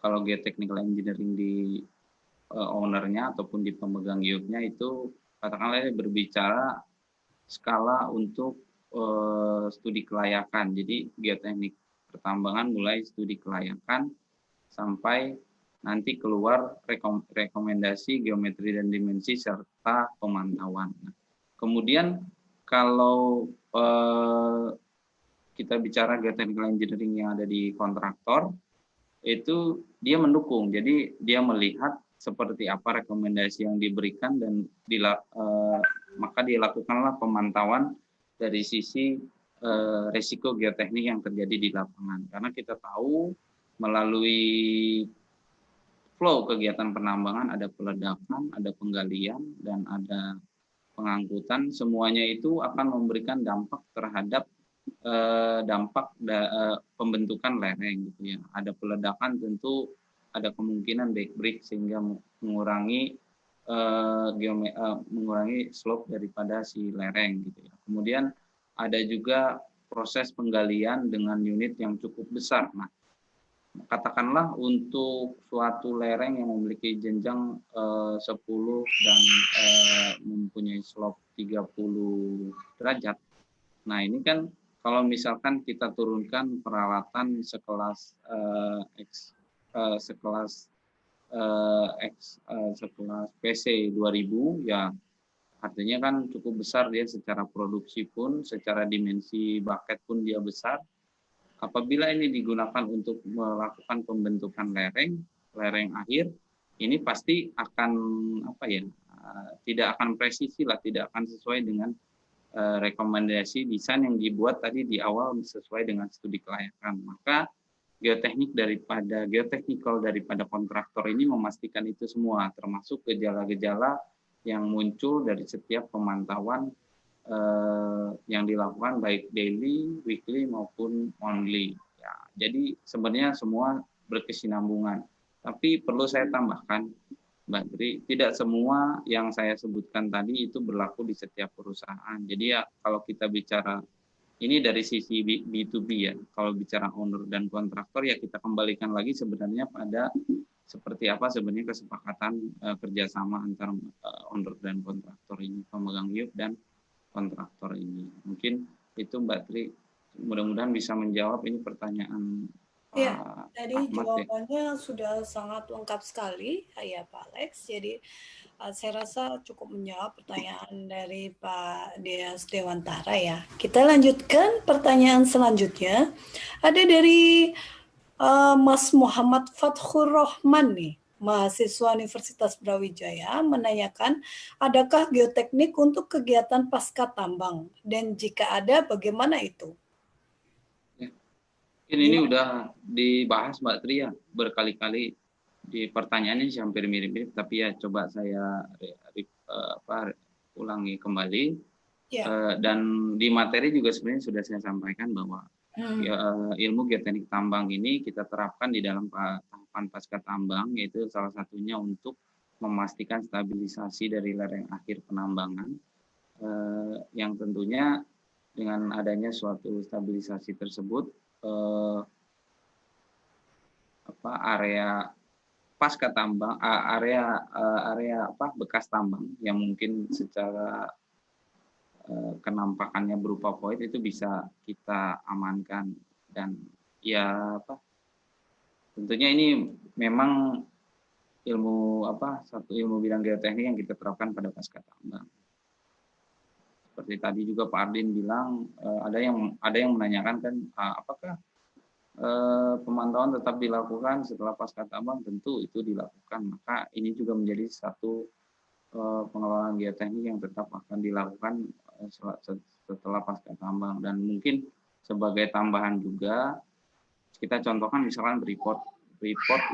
geotechnical engineering di ownernya ataupun di pemegang IUP-nya itu katakanlah berbicara skala untuk studi kelayakan. Jadi geoteknik pertambangan mulai studi kelayakan sampai nanti keluar rekomendasi geometri dan dimensi serta pemantauan. Nah, kemudian kalau kita bicara geotechnical engineering yang ada di kontraktor, itu dia mendukung. Jadi dia melihat seperti apa rekomendasi yang diberikan dan maka dilakukanlah pemantauan dari sisi risiko geoteknik yang terjadi di lapangan. Karena kita tahu melalui flow kegiatan penambangan ada peledakan, ada penggalian, dan ada pengangkutan, semuanya itu akan memberikan dampak terhadap pembentukan lereng gitu ya. Ada peledakan tentu ada kemungkinan backbreak sehingga mengurangi mengurangi slope daripada si lereng gitu ya. Kemudian ada juga proses penggalian dengan unit yang cukup besar. Nah, katakanlah untuk suatu lereng yang memiliki jenjang 10 dan mempunyai slope 30 derajat. Nah, ini kan kalau misalkan kita turunkan peralatan sekelas sekelas PC 2000, ya artinya kan cukup besar dia secara produksi pun, secara dimensi bucket pun dia besar. Apabila ini digunakan untuk melakukan pembentukan lereng akhir, ini pasti akan tidak akan presisi lah, tidak akan sesuai dengan rekomendasi desain yang dibuat tadi di awal sesuai dengan studi kelayakan. Maka geoteknikal daripada kontraktor ini memastikan itu semua, termasuk gejala-gejala yang muncul dari setiap pemantauan yang dilakukan baik daily, weekly maupun monthly. Ya, jadi sebenarnya semua berkesinambungan. Tapi perlu saya tambahkan, Mbak Tri, tidak semua yang saya sebutkan tadi itu berlaku di setiap perusahaan. Jadi ya kalau kita bicara ini dari sisi B2B ya, kalau bicara owner dan kontraktor ya kita kembalikan lagi sebenarnya pada seperti apa sebenarnya kesepakatan kerjasama antara owner dan kontraktor ini, pemegang YUP dan kontraktor ini. Mungkin itu Mbak Tri, mudah-mudahan bisa menjawab ini pertanyaan Ya, tadi Ahmad, jawabannya sudah sangat lengkap sekali ya Pak Alex. Jadi saya rasa cukup menjawab pertanyaan dari Pak Deas Dewantara ya. Kita lanjutkan pertanyaan selanjutnya. Ada dari Mas Muhammad Fathur Rahman nih, mahasiswa Universitas Brawijaya, menanyakan, adakah geoteknik untuk kegiatan pasca tambang? Dan jika ada, bagaimana itu? Ini udah dibahas Mbak Tri ya, berkali-kali di pertanyaannya hampir mirip-mirip, tapi ya coba saya ulangi kembali. Ya. Dan di materi juga sebenarnya sudah saya sampaikan bahwa ilmu geoteknik tambang ini kita terapkan di dalam tahapan pasca tambang, yaitu salah satunya untuk memastikan stabilisasi dari lereng akhir penambangan, yang tentunya dengan adanya suatu stabilisasi tersebut area pasca tambang, area bekas tambang yang mungkin secara kenampakannya berupa void itu bisa kita amankan. Dan ya tentunya ini memang satu ilmu bidang geoteknik yang kita terapkan pada pasca tambang. Seperti tadi juga Pak Ardin bilang, ada yang menanyakan kan apakah pemantauan tetap dilakukan setelah pasca tambang? Tentu itu dilakukan. Maka ini juga menjadi satu pengelolaan geoteknik yang tetap akan dilakukan setelah pasca tambang. Dan mungkin sebagai tambahan juga kita contohkan misalkan Freeport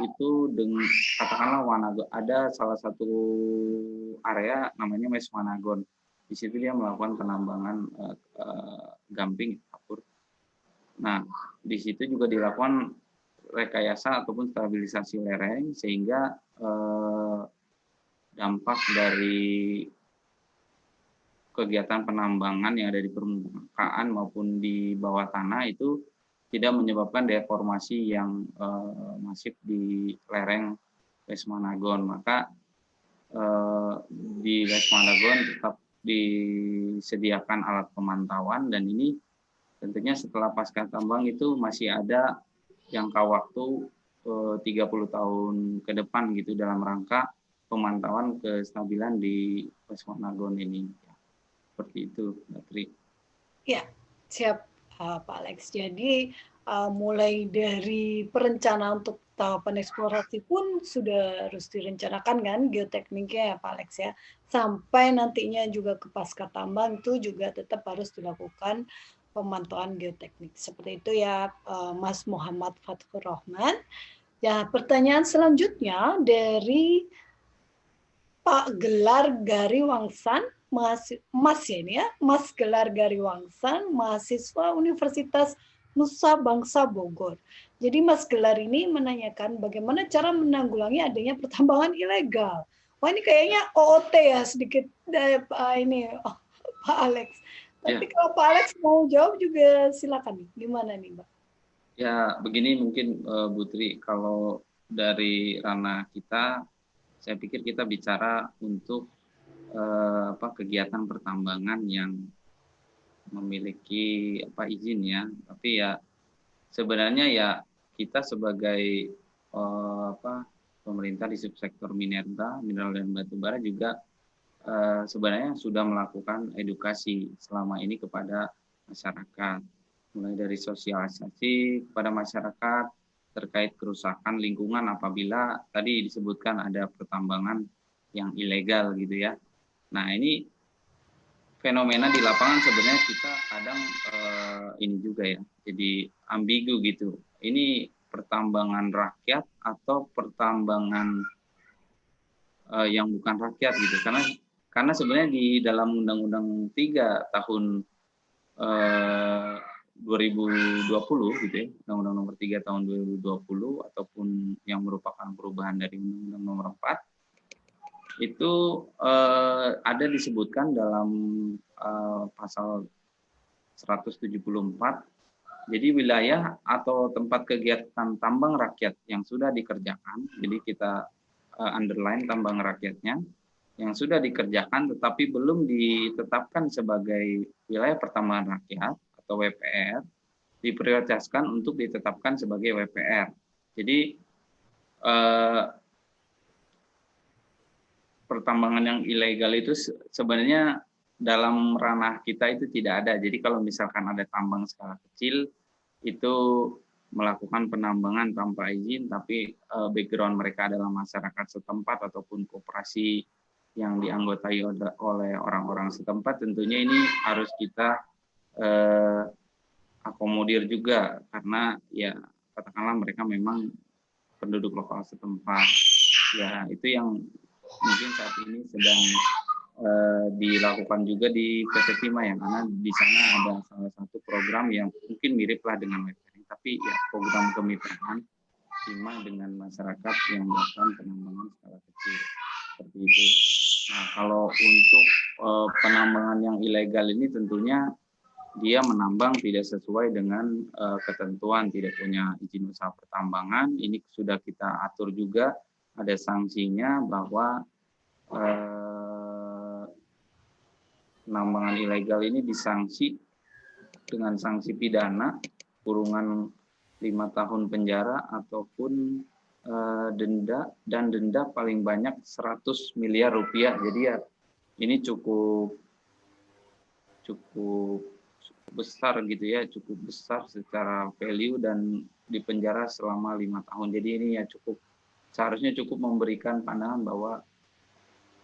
itu dengan katakanlah Wanagon, ada salah satu area namanya Mes Wanagon. Di situ dia melakukan penambangan gamping kapur. Nah, di situ juga dilakukan rekayasa ataupun stabilisasi lereng sehingga dampak dari kegiatan penambangan yang ada di permukaan maupun di bawah tanah itu tidak menyebabkan deformasi yang masif di lereng West Managon. Maka di West Managon tetap disediakan alat pemantauan, dan ini tentunya setelah pasca tambang itu masih ada jangka waktu 30 tahun ke depan gitu dalam rangka pemantauan kestabilan di West Managon ini. Seperti itu, Mbak Tri. Ya, siap Pak Alex. Jadi mulai dari perencanaan untuk tahapan eksplorasi pun sudah harus direncanakan kan geotekniknya ya Pak Alex ya. Sampai nantinya juga ke pasca tambang itu juga tetap harus dilakukan pemantauan geoteknik. Seperti itu ya Mas Muhammad Fathur Rahman. Ya, pertanyaan selanjutnya dari Pak Gelar Gariwangsan, Mas Gelar Gariwangsan, mahasiswa Universitas Nusa Bangsa Bogor. Jadi Mas Gelar ini menanyakan bagaimana cara menanggulangi adanya pertambangan ilegal. Wah, ini kayaknya OOT ya sedikit Pak Alex. Tapi kalau Pak Alex mau jawab juga silakan nih. Gimana nih, Mbak? Ya, begini mungkin Bu Tri, kalau dari ranah kita, saya pikir kita bicara untuk kegiatan pertambangan yang memiliki izin ya, tapi ya sebenarnya ya kita sebagai pemerintah di subsektor mineral dan batubara juga sebenarnya sudah melakukan edukasi selama ini kepada masyarakat, mulai dari sosialisasi kepada masyarakat terkait kerusakan lingkungan apabila tadi disebutkan ada pertambangan yang ilegal gitu ya. Nah ini fenomena di lapangan sebenarnya kita kadang ini juga ya, jadi ambigu gitu. Ini pertambangan rakyat atau pertambangan yang bukan rakyat gitu, karena sebenarnya di dalam Undang-Undang 3 tahun 2020 gitu ya, Undang-Undang Nomor 3 tahun 2020 ataupun yang merupakan perubahan dari Undang-Undang Nomor 4 itu ada disebutkan dalam pasal 174. Jadi wilayah atau tempat kegiatan tambang rakyat yang sudah dikerjakan, jadi kita underline tambang rakyatnya yang sudah dikerjakan tetapi belum ditetapkan sebagai wilayah pertambangan rakyat atau WPR, diprioritaskan untuk ditetapkan sebagai WPR. Jadi pertambangan yang ilegal itu sebenarnya dalam ranah kita itu tidak ada. Jadi kalau misalkan ada tambang skala kecil itu melakukan penambangan tanpa izin, tapi background mereka adalah masyarakat setempat ataupun koperasi yang dianggotai oleh orang-orang setempat, tentunya ini harus kita akomodir juga karena ya katakanlah mereka memang penduduk lokal setempat. Ya itu yang mungkin saat ini sedang dilakukan juga di PT Timah ya, karena di sana ada salah satu program yang mungkin miriplah dengan WPR, tapi ya program kemitraan Timah dengan masyarakat yang melakukan penambangan skala kecil seperti itu. Nah kalau untuk penambangan yang ilegal ini tentunya dia menambang tidak sesuai dengan ketentuan, tidak punya izin usaha pertambangan. Ini sudah kita atur juga, ada sanksinya bahwa penambangan ilegal ini disanksi dengan sanksi pidana kurungan 5 tahun penjara ataupun denda paling banyak 100 miliar rupiah. Jadi ya ini cukup besar gitu ya, cukup besar secara value dan dipenjara selama 5 tahun. Jadi ini ya seharusnya cukup memberikan pandangan bahwa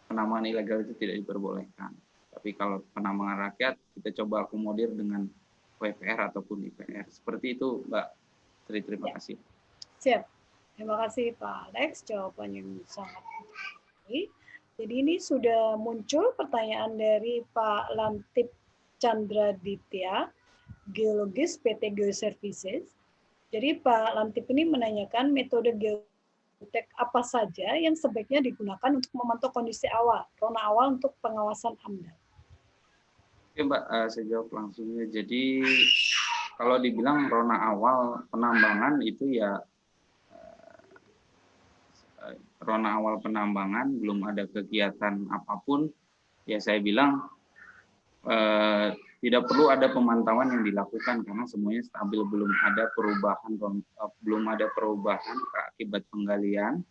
penambangan ilegal itu tidak diperbolehkan. Tapi kalau penambangan rakyat kita coba akomodir dengan WPR ataupun IPR. Seperti itu, Mbak Tri. Terima kasih. Siap. Terima kasih Pak Alex, jawaban yang sangat baik. Jadi ini sudah muncul pertanyaan dari Pak Lantip Chandra Ditya, geologis PT Geoservices. Jadi Pak Lantip ini menanyakan metode geotek apa saja yang sebaiknya digunakan untuk memantau kondisi awal, rona awal untuk pengawasan AMDAL. Oke Mbak, saya jawab langsungnya. Jadi kalau dibilang rona awal penambangan itu ya rona awal penambangan belum ada kegiatan apapun, ya saya bilang tidak perlu ada pemantauan yang dilakukan karena semuanya stabil, belum ada perubahan akibat penggalian,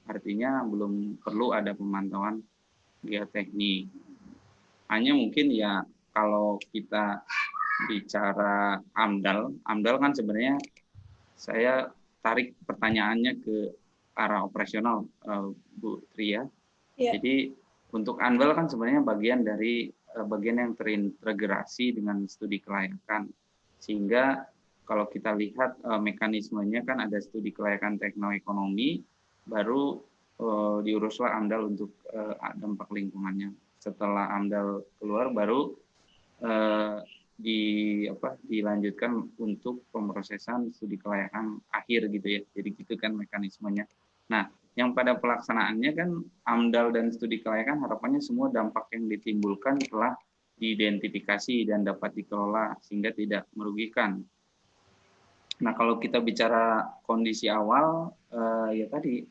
artinya belum perlu ada pemantauan geoteknik. Hanya mungkin ya kalau kita bicara AMDAL kan sebenarnya saya tarik pertanyaannya ke arah operasional, Bu Tri ya. Jadi untuk AMDAL kan sebenarnya bagian yang terintegrasi dengan studi kelayakan. Sehingga kalau kita lihat mekanismenya kan ada studi kelayakan teknoekonomi, baru diuruslah AMDAL untuk dampak lingkungannya. Setelah AMDAL keluar baru dilanjutkan untuk pemrosesan studi kelayakan akhir gitu ya. Jadi gitu kan mekanismenya. Nah, yang pada pelaksanaannya kan AMDAL dan studi kelayakan harapannya semua dampak yang ditimbulkan telah diidentifikasi dan dapat dikelola sehingga tidak merugikan. Nah, kalau kita bicara kondisi awal, ya tadi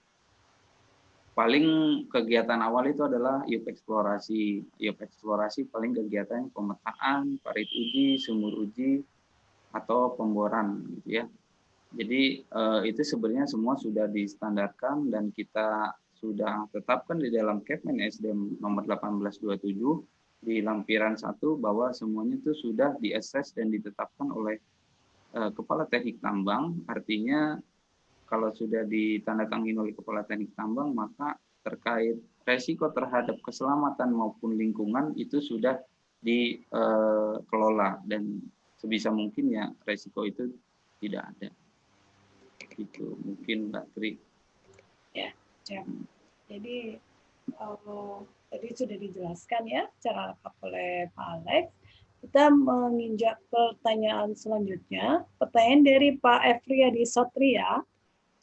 paling kegiatan awal itu adalah IUP eksplorasi. IUP eksplorasi paling kegiatannya pemetaan, parit uji, sumur uji, atau pemboran, gitu ya. Jadi itu sebenarnya semua sudah distandarkan dan kita sudah tetapkan di dalam Kepmen SDM nomor 1827 di lampiran 1 bahwa semuanya itu sudah di-assess dan ditetapkan oleh Kepala Teknik Tambang. Artinya kalau sudah ditandatangani oleh Kepala Teknik Tambang, maka terkait resiko terhadap keselamatan maupun lingkungan itu sudah dikelola dan sebisa mungkin ya resiko itu tidak ada. Itu mungkin Mbak Tri. Ya. Jadi tadi sudah dijelaskan ya secara lengkap oleh Pak Alex. Kita menginjak pertanyaan selanjutnya. Pertanyaan dari Pak Efriyadi Satria,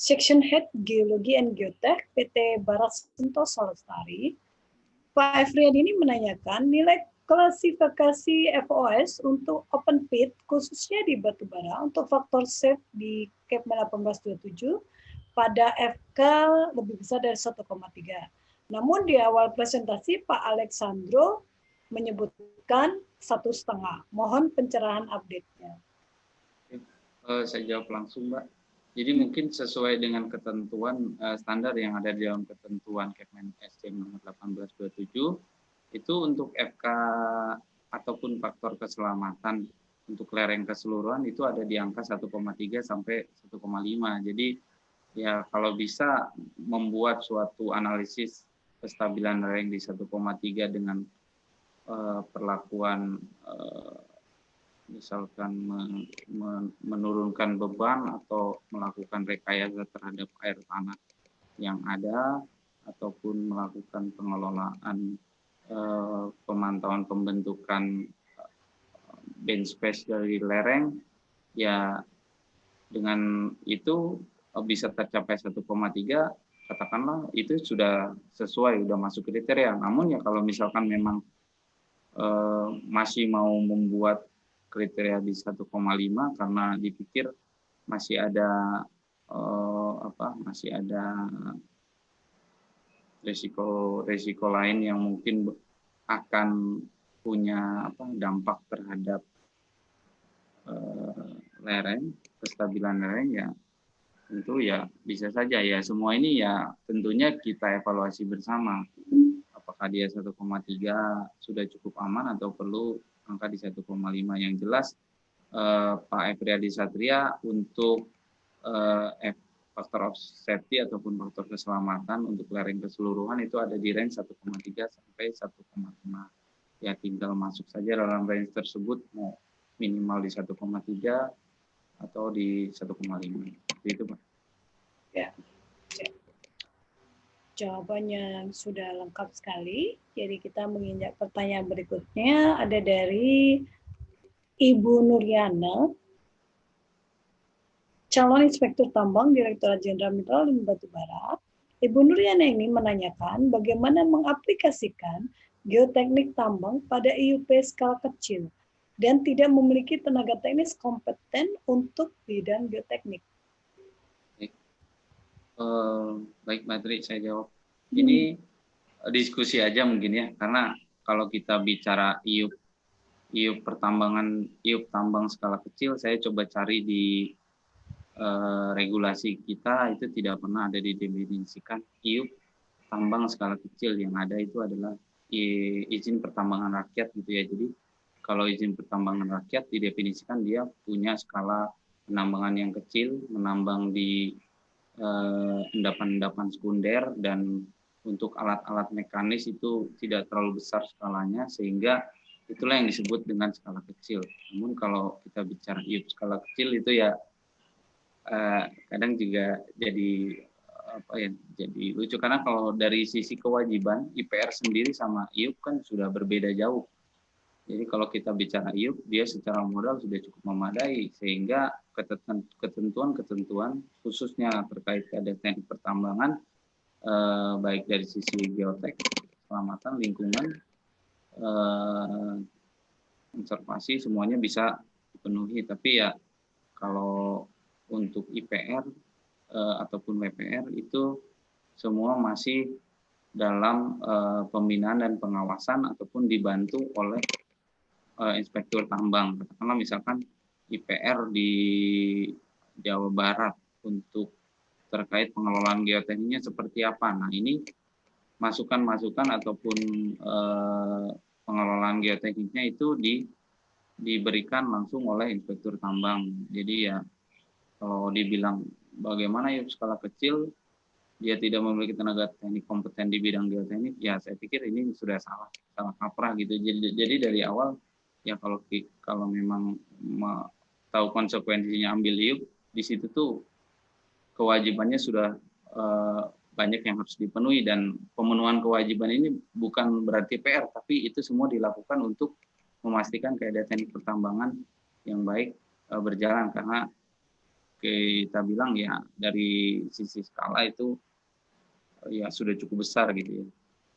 Section Head Geologi and Geotech PT Barat Sentosa Lestari. Pak Efriyadi ini menanyakan nilai klasifikasi FOS untuk open pit khususnya di batubara untuk faktor safe di Kepmen 1827 pada FK lebih besar dari 1,3. Namun di awal presentasi Pak Alexandro menyebutkan 1,5. Mohon pencerahan update-nya. Saya jawab langsung, Mbak. Jadi mungkin sesuai dengan ketentuan standar yang ada di dalam ketentuan Kepmen SDM nomor 1827, itu untuk FK ataupun faktor keselamatan untuk lereng keseluruhan itu ada di angka 1,3 sampai 1,5. Jadi ya kalau bisa membuat suatu analisis kestabilan lereng di 1,3 dengan perlakuan misalkan menurunkan beban atau melakukan rekayasa terhadap air tanah yang ada ataupun melakukan pengelolaan pemantauan pembentukan bench space dari lereng, ya dengan itu bisa tercapai 1,3, katakanlah itu sudah sesuai, sudah masuk kriteria. Namun ya kalau misalkan memang masih mau membuat kriteria di 1,5 karena dipikir masih ada masih ada resiko lain yang mungkin akan punya dampak terhadap lereng, kestabilan lereng, ya tentu ya bisa saja ya. Semua ini ya tentunya kita evaluasi bersama. Apakah dia 1,3 sudah cukup aman atau perlu angka di 1,5. Yang jelas Pak Efriyadi Satria untuk faktor of safety ataupun faktor keselamatan untuk lereng keseluruhan itu ada di range 1,3 sampai 1,5. Ya tinggal masuk saja dalam range tersebut, mau minimal di 1,3 atau di 1,5. Itu Pak. Ya. Jawabannya sudah lengkap sekali. Jadi kita menginjak pertanyaan berikutnya, ada dari Ibu Nuriana, calon inspektur tambang Direktorat Jenderal Mineral dan Batubara. Ibu Nuriana ini menanyakan bagaimana mengaplikasikan geoteknik tambang pada IUP skala kecil dan tidak memiliki tenaga teknis kompeten untuk bidang geoteknik. Baik, Mbak Tri, saya jawab. Ini diskusi aja mungkin ya, karena kalau kita bicara IUP pertambangan, IUP tambang skala kecil, saya coba cari di regulasi kita itu tidak pernah ada didefinisikan IUP tambang skala kecil. Yang ada itu adalah izin pertambangan rakyat gitu ya. Jadi kalau izin pertambangan rakyat didefinisikan dia punya skala penambangan yang kecil, menambang di endapan-endapan sekunder, dan untuk alat-alat mekanis itu tidak terlalu besar skalanya, sehingga itulah yang disebut dengan skala kecil. Namun kalau kita bicara IUP skala kecil itu ya kadang juga jadi jadi lucu, karena kalau dari sisi kewajiban IPR sendiri sama IUP kan sudah berbeda jauh. Jadi kalau kita bicara IUP, dia secara modal sudah cukup memadai, sehingga ketentuan-ketentuan khususnya terkait pada teknik pertambangan, baik dari sisi geotek, keselamatan, lingkungan, konservasi semuanya bisa dipenuhi. Tapi ya kalau untuk IPR ataupun WPR itu semua masih dalam pembinaan dan pengawasan ataupun dibantu oleh inspektur tambang. Katakanlah misalkan IPR di Jawa Barat untuk terkait pengelolaan geotekniknya seperti apa. Nah, ini masukan-masukan ataupun pengelolaan geotekniknya itu diberikan langsung oleh inspektur tambang. Jadi ya kalau dibilang bagaimana ya skala kecil dia tidak memiliki tenaga teknik kompeten di bidang geoteknik, ya saya pikir ini sudah salah kaprah gitu. Jadi dari awal ya kalau memang tahu konsekuensinya ambil IUP, di situ tuh kewajibannya sudah banyak yang harus dipenuhi, dan pemenuhan kewajiban ini bukan berarti PR, tapi itu semua dilakukan untuk memastikan keadaan teknik pertambangan yang baik berjalan, karena kita bilang ya dari sisi skala itu ya sudah cukup besar gitu ya.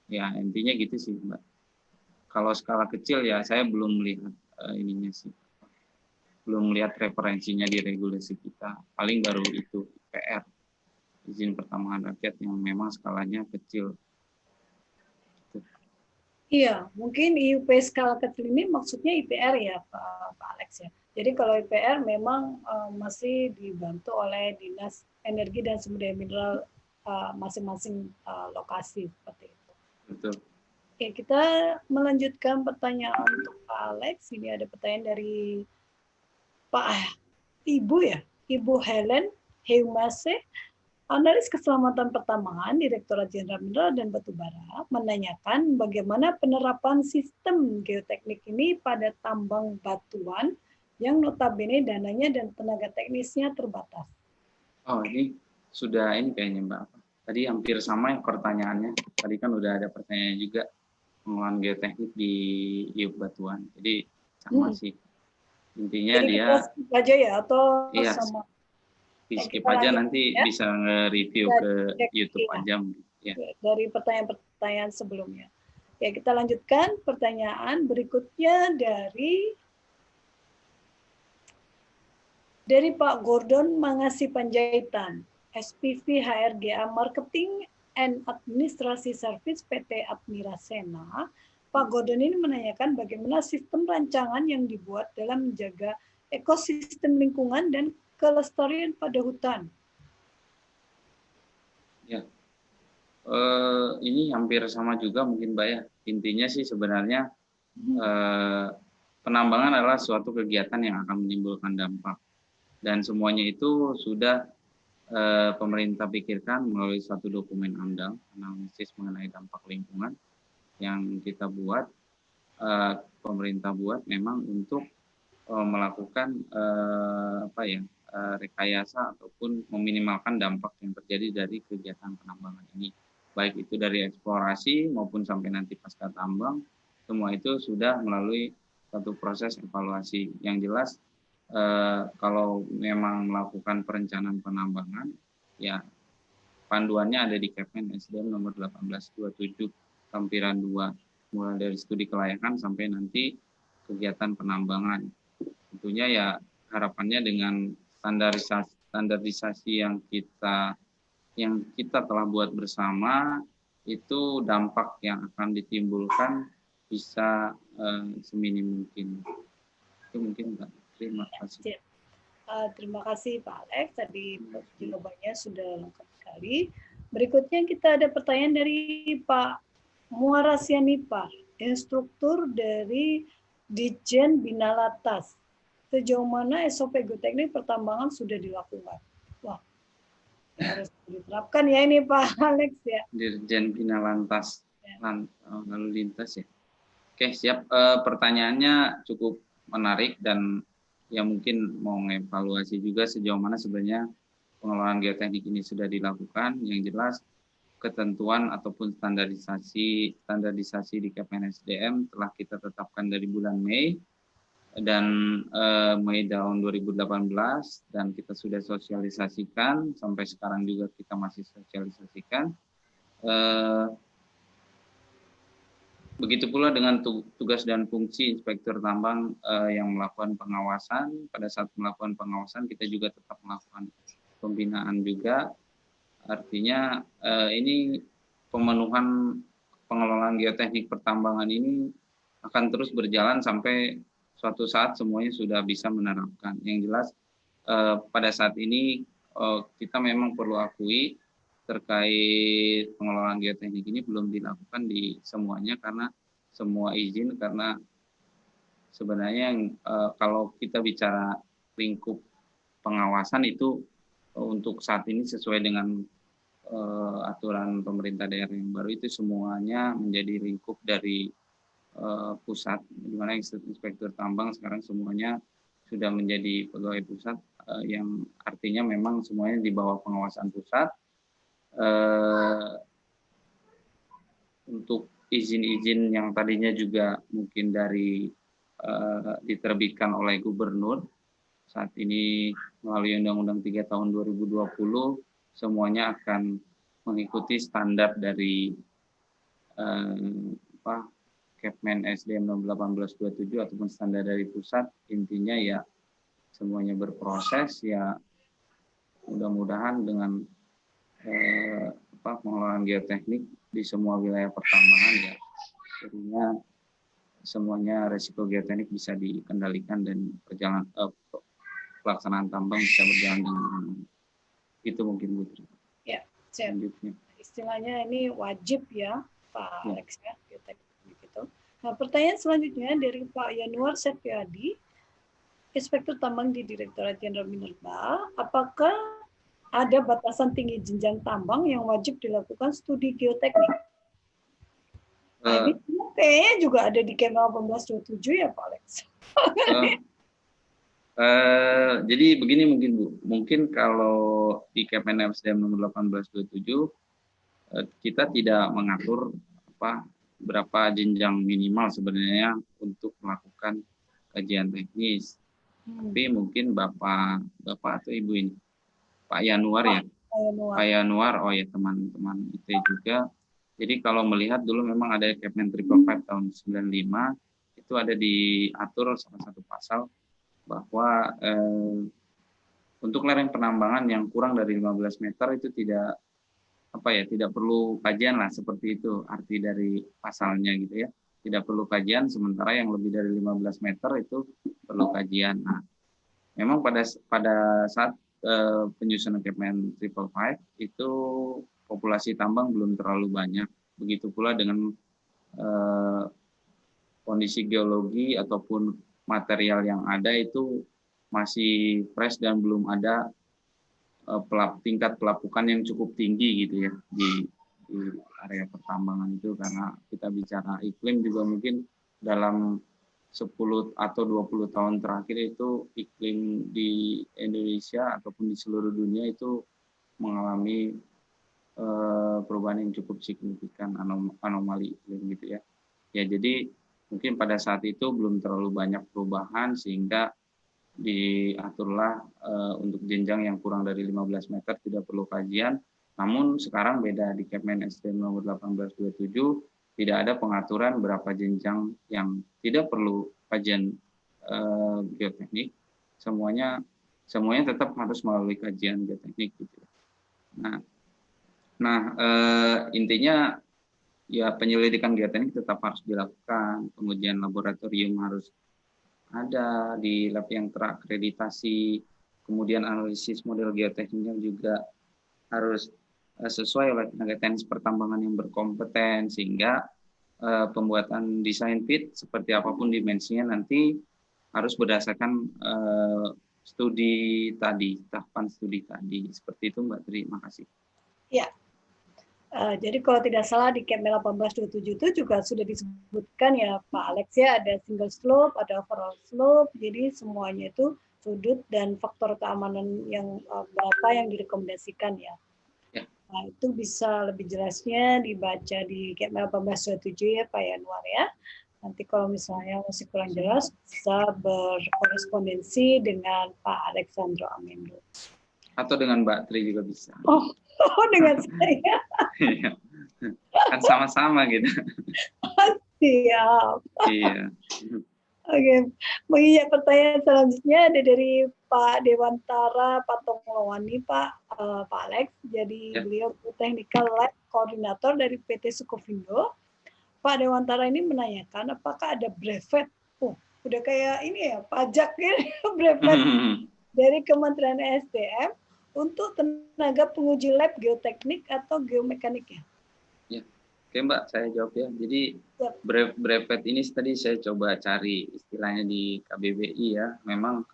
Ya intinya gitu sih Mbak. Kalau skala kecil ya saya belum melihat ininya sih. Belum melihat referensinya di regulasi kita. Paling baru itu IPR, izin pertambangan rakyat, yang memang skalanya kecil. Iya, mungkin IUP skala kecil ini maksudnya IPR ya Pak Alex ya. Jadi kalau IPR memang masih dibantu oleh Dinas Energi dan Sumber Daya Mineral masing-masing lokasi seperti itu. Betul. Oke, kita melanjutkan pertanyaan untuk Pak Alex. Ini ada pertanyaan dari Ibu ya, Ibu Helen Heumase, analis keselamatan pertambangan, Direktorat Jenderal Mineral dan Batubara, menanyakan bagaimana penerapan sistem geoteknik ini pada tambang batuan yang notabene dananya dan tenaga teknisnya terbatas. Oh, ini sudah ini kayaknya Mbak. Tadi hampir sama ya pertanyaannya. Tadi kan udah ada pertanyaan juga pengelolaan geoteknik di IUP Batuan. Jadi sama sih. Intinya jadi dia skip aja ya atau iya, sama di skip aja nanti ya. bisa nge-review ke YouTube aja ya. Dari pertanyaan-pertanyaan sebelumnya. Ya, kita lanjutkan pertanyaan berikutnya dari Pak Gordon Mangasi Panjaitan, SPV HRGA Marketing and Administrasi Service PT Admirasena. Pak Gordon ini menanyakan bagaimana sistem rancangan yang dibuat dalam menjaga ekosistem lingkungan dan kelestarian pada hutan. Ya, ini hampir sama juga mungkin Mbak ya. Intinya sih sebenarnya penambangan adalah suatu kegiatan yang akan menimbulkan dampak. Dan semuanya itu sudah pemerintah pikirkan melalui satu dokumen AMDAL, analisis mengenai dampak lingkungan, yang kita buat, pemerintah buat memang untuk melakukan rekayasa ataupun meminimalkan dampak yang terjadi dari kegiatan penambangan ini. Baik itu dari eksplorasi maupun sampai nanti pasca tambang, semua itu sudah melalui satu proses evaluasi. Yang jelas kalau memang melakukan perencanaan penambangan, ya panduannya ada di Kepmen SDM nomor 1827 lampiran 2, mulai dari studi kelayakan sampai nanti kegiatan penambangan. Tentunya ya harapannya dengan standarisasi yang kita telah buat bersama, itu dampak yang akan ditimbulkan bisa seminim mungkin. Itu mungkin Mbak. Terima kasih. Terima kasih Pak Alex. Tadi jawabannya sudah lengkap sekali. Berikutnya kita ada pertanyaan dari Pak Muara Sianipar, instruktur dari Ditjen Bina Latas. Sejauh mana SOP geoteknik pertambangan sudah dilakukan? Wah, harus diterapkan ya ini Pak Alex ya. Ditjen Bina Lantas, lalu lintas ya. Oke, siap. Pertanyaannya cukup menarik dan ya mungkin mau mengevaluasi juga sejauh mana sebenarnya pengelolaan geoteknik ini sudah dilakukan. Yang jelas ketentuan ataupun standarisasi di Kepmen SDM telah kita tetapkan dari bulan Mei dan Mei tahun 2018, dan kita sudah sosialisasikan sampai sekarang juga kita masih sosialisasikan. Begitu pula dengan tugas dan fungsi inspektur tambang yang melakukan pengawasan. Pada saat melakukan pengawasan kita juga tetap melakukan pembinaan juga. Artinya ini pemenuhan pengelolaan geoteknik pertambangan ini akan terus berjalan sampai suatu saat semuanya sudah bisa menerapkan. Yang jelas pada saat ini kita memang perlu akui terkait pengelolaan geoteknik ini belum dilakukan di semuanya karena semua izin, karena sebenarnya kalau kita bicara lingkup pengawasan itu untuk saat ini sesuai dengan aturan pemerintah daerah yang baru itu semuanya menjadi lingkup dari pusat, di mana inspektur tambang sekarang semuanya sudah menjadi pegawai pusat yang artinya memang semuanya di bawah pengawasan pusat. Untuk izin-izin yang tadinya juga mungkin dari diterbitkan oleh gubernur, saat ini melalui Undang-Undang 3 tahun 2020 semuanya akan mengikuti standar dari Kepmen SDM nomor 1827 ataupun standar dari pusat. Intinya ya semuanya berproses, ya mudah-mudahan dengan pengelolaan geoteknik di semua wilayah pertambangan ya jadinya semuanya resiko geoteknik bisa dikendalikan dan pelaksanaan tambang bisa berjalan dengan aman. Itu mungkin Bu Tri. Ya, selanjutnya. Istilahnya ini wajib ya Pak Alex ya, geoteknik gitu. Nah, pertanyaan selanjutnya dari Pak Yanuar Septiadi, Inspektur Tambang di Direktorat Jenderal Minerba, apakah ada batasan tinggi jenjang tambang yang wajib dilakukan studi geoteknik? Ini kayaknya juga ada di Kepmen 1827 ya Pak Alex. Jadi begini mungkin Bu, mungkin kalau di Kepmen SDM nomor 1827 kita tidak mengatur berapa jenjang minimal sebenarnya untuk melakukan kajian teknis. Tapi mungkin Bapak atau Ibu ini Pak Yanuar ya, Pak Yanuar, oh ya teman-teman IT juga. Jadi kalau melihat dulu memang ada Kepmen 555 tahun 95, itu ada diatur salah satu pasal bahwa untuk lereng penambangan yang kurang dari 15 meter itu tidak perlu kajian lah, seperti itu arti dari pasalnya gitu ya. Tidak perlu kajian, sementara yang lebih dari 15 meter itu perlu kajian. Nah, memang pada saat penyusunan Kepmen 555 itu populasi tambang belum terlalu banyak. Begitu pula dengan kondisi geologi ataupun material yang ada itu masih fresh dan belum ada tingkat pelapukan yang cukup tinggi gitu ya di area pertambangan itu, karena kita bicara iklim juga mungkin dalam 10 atau 20 tahun terakhir itu iklim di Indonesia ataupun di seluruh dunia itu mengalami perubahan yang cukup signifikan, anomali iklim gitu ya. Ya jadi mungkin pada saat itu belum terlalu banyak perubahan sehingga diaturlah untuk jenjang yang kurang dari 15 meter tidak perlu kajian. Namun sekarang beda, di Kepmen SDM nomor 1827 tidak ada pengaturan berapa jenjang yang tidak perlu kajian geoteknik. Semuanya tetap harus melalui kajian geoteknik gitu. Nah, intinya ya penyelidikan geoteknik tetap harus dilakukan, kemudian laboratorium harus ada di lab yang terakreditasi, kemudian analisis model geotekniknya juga harus sesuai oleh tenaga teknis pertambangan yang berkompeten, sehingga pembuatan desain pit seperti apapun dimensinya nanti harus berdasarkan studi tadi, tahapan studi tadi. Seperti itu Mbak Tri, terima kasih. Ya. Jadi kalau tidak salah di Kepmen 1827 itu juga sudah disebutkan ya Pak Alex ya, ada single slope, ada overall slope, jadi semuanya itu sudut dan faktor keamanan yang berapa yang direkomendasikan ya. Nah, itu bisa lebih jelasnya dibaca di Kepmen 1827 ya Pak Yanuar ya. Nanti kalau misalnya masih kurang jelas bisa berkorespondensi dengan Pak Alexandro Amendo. Atau dengan Mbak Tri juga bisa. Oh dengan saya. Kan sama-sama gitu. Siap. Iya. Oke, menginjak pertanyaan selanjutnya ada dari Pak Dewantara Patonglowani, Pak Alex. Jadi Ya. beliau Technical Lab Koordinator dari PT Sukovindo. Pak Dewantara ini menanyakan apakah ada brevet, udah kayak ini ya, pajak ya, brevet dari Kementerian SDM untuk tenaga penguji lab geoteknik atau geomekanik ya? Oke Mbak, saya jawab ya. Jadi brevet ini tadi saya coba cari istilahnya di KBBI ya. Memang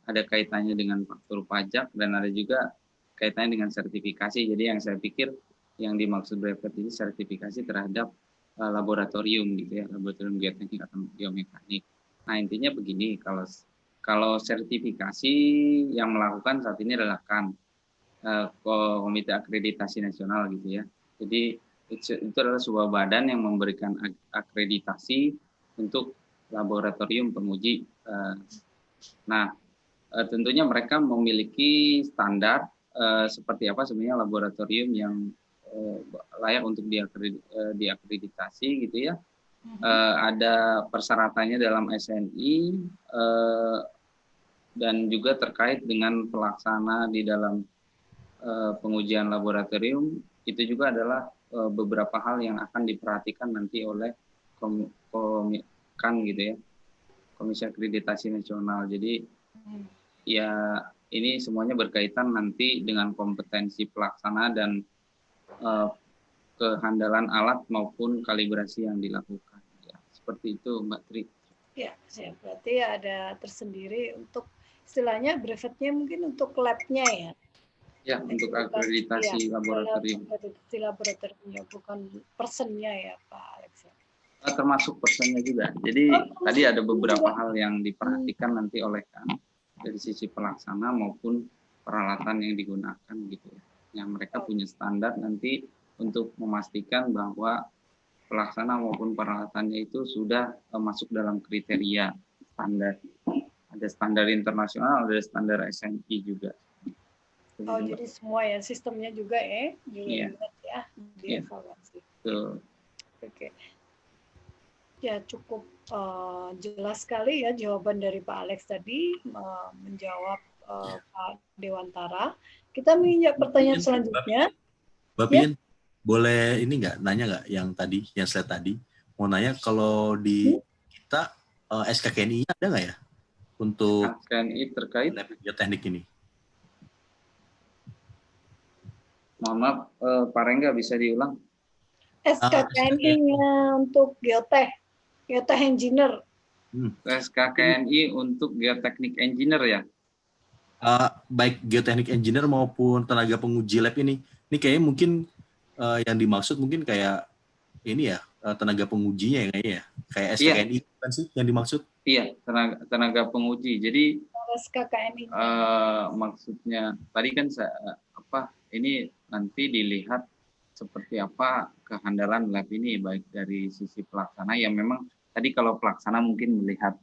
ada kaitannya dengan faktur pajak dan ada juga kaitannya dengan sertifikasi. Jadi yang saya pikir yang dimaksud brevet ini sertifikasi terhadap laboratorium gitu ya, laboratorium geoteknik atau geomekanik. Nah intinya begini, kalau sertifikasi yang melakukan saat ini adalah KAN, Komite Akreditasi Nasional gitu ya. Jadi itu adalah sebuah badan yang memberikan akreditasi untuk laboratorium penguji. Nah, tentunya mereka memiliki standar seperti apa sebenarnya laboratorium yang layak untuk diakreditasi gitu ya. Ada persyaratannya dalam SNI dan juga terkait dengan pelaksana di dalam pengujian laboratorium. Itu juga adalah beberapa hal yang akan diperhatikan nanti oleh KAN gitu ya, Komisi Akreditasi Nasional. Jadi ya ini semuanya berkaitan nanti dengan kompetensi pelaksana dan kehandalan alat maupun kalibrasi yang dilakukan. Ya, seperti itu Mbak Tri. Ya, berarti ada tersendiri untuk istilahnya brevetnya mungkin untuk labnya ya. Ya, untuk akreditasi laboratorium. Akreditasi laboratoriumnya, bukan personnya ya Pak Alex. Termasuk personnya juga. Jadi tadi ada beberapa hal yang diperhatikan nanti oleh KAN dari sisi pelaksana maupun peralatan yang digunakan gitu ya. Yang mereka punya standar nanti untuk memastikan bahwa pelaksana maupun peralatannya itu sudah masuk dalam kriteria standar. Ada standar internasional, ada standar SNI juga. Jadi semua ya, sistemnya juga ya, dilihat ya, dievaluasi. Oke. Ya cukup jelas sekali ya jawaban dari Pak Alex tadi menjawab Pak Dewantara. Kita menginjak pertanyaan selanjutnya. Mbak Pian, boleh ini nanya nggak yang tadi, yang slide tadi? Mau nanya kalau di kita SKKNI ada nggak ya untuk SKKNI terkait geoteknik ini? Mohon maaf, Pak Rengga bisa diulang? SKKNI-nya untuk geotech engineer. SKKNI untuk geoteknik engineer ya? Baik geoteknik engineer maupun tenaga penguji lab ini kayaknya mungkin yang dimaksud mungkin kayak ini ya, tenaga pengujinya ya kayaknya ya, kayak SKKNI kan sih yang dimaksud? Iya, tenaga penguji. Jadi SKKNI. Maksudnya tadi kan ini nanti dilihat seperti apa kehandalan lab ini, baik dari sisi pelaksana yang memang tadi kalau pelaksana mungkin melihat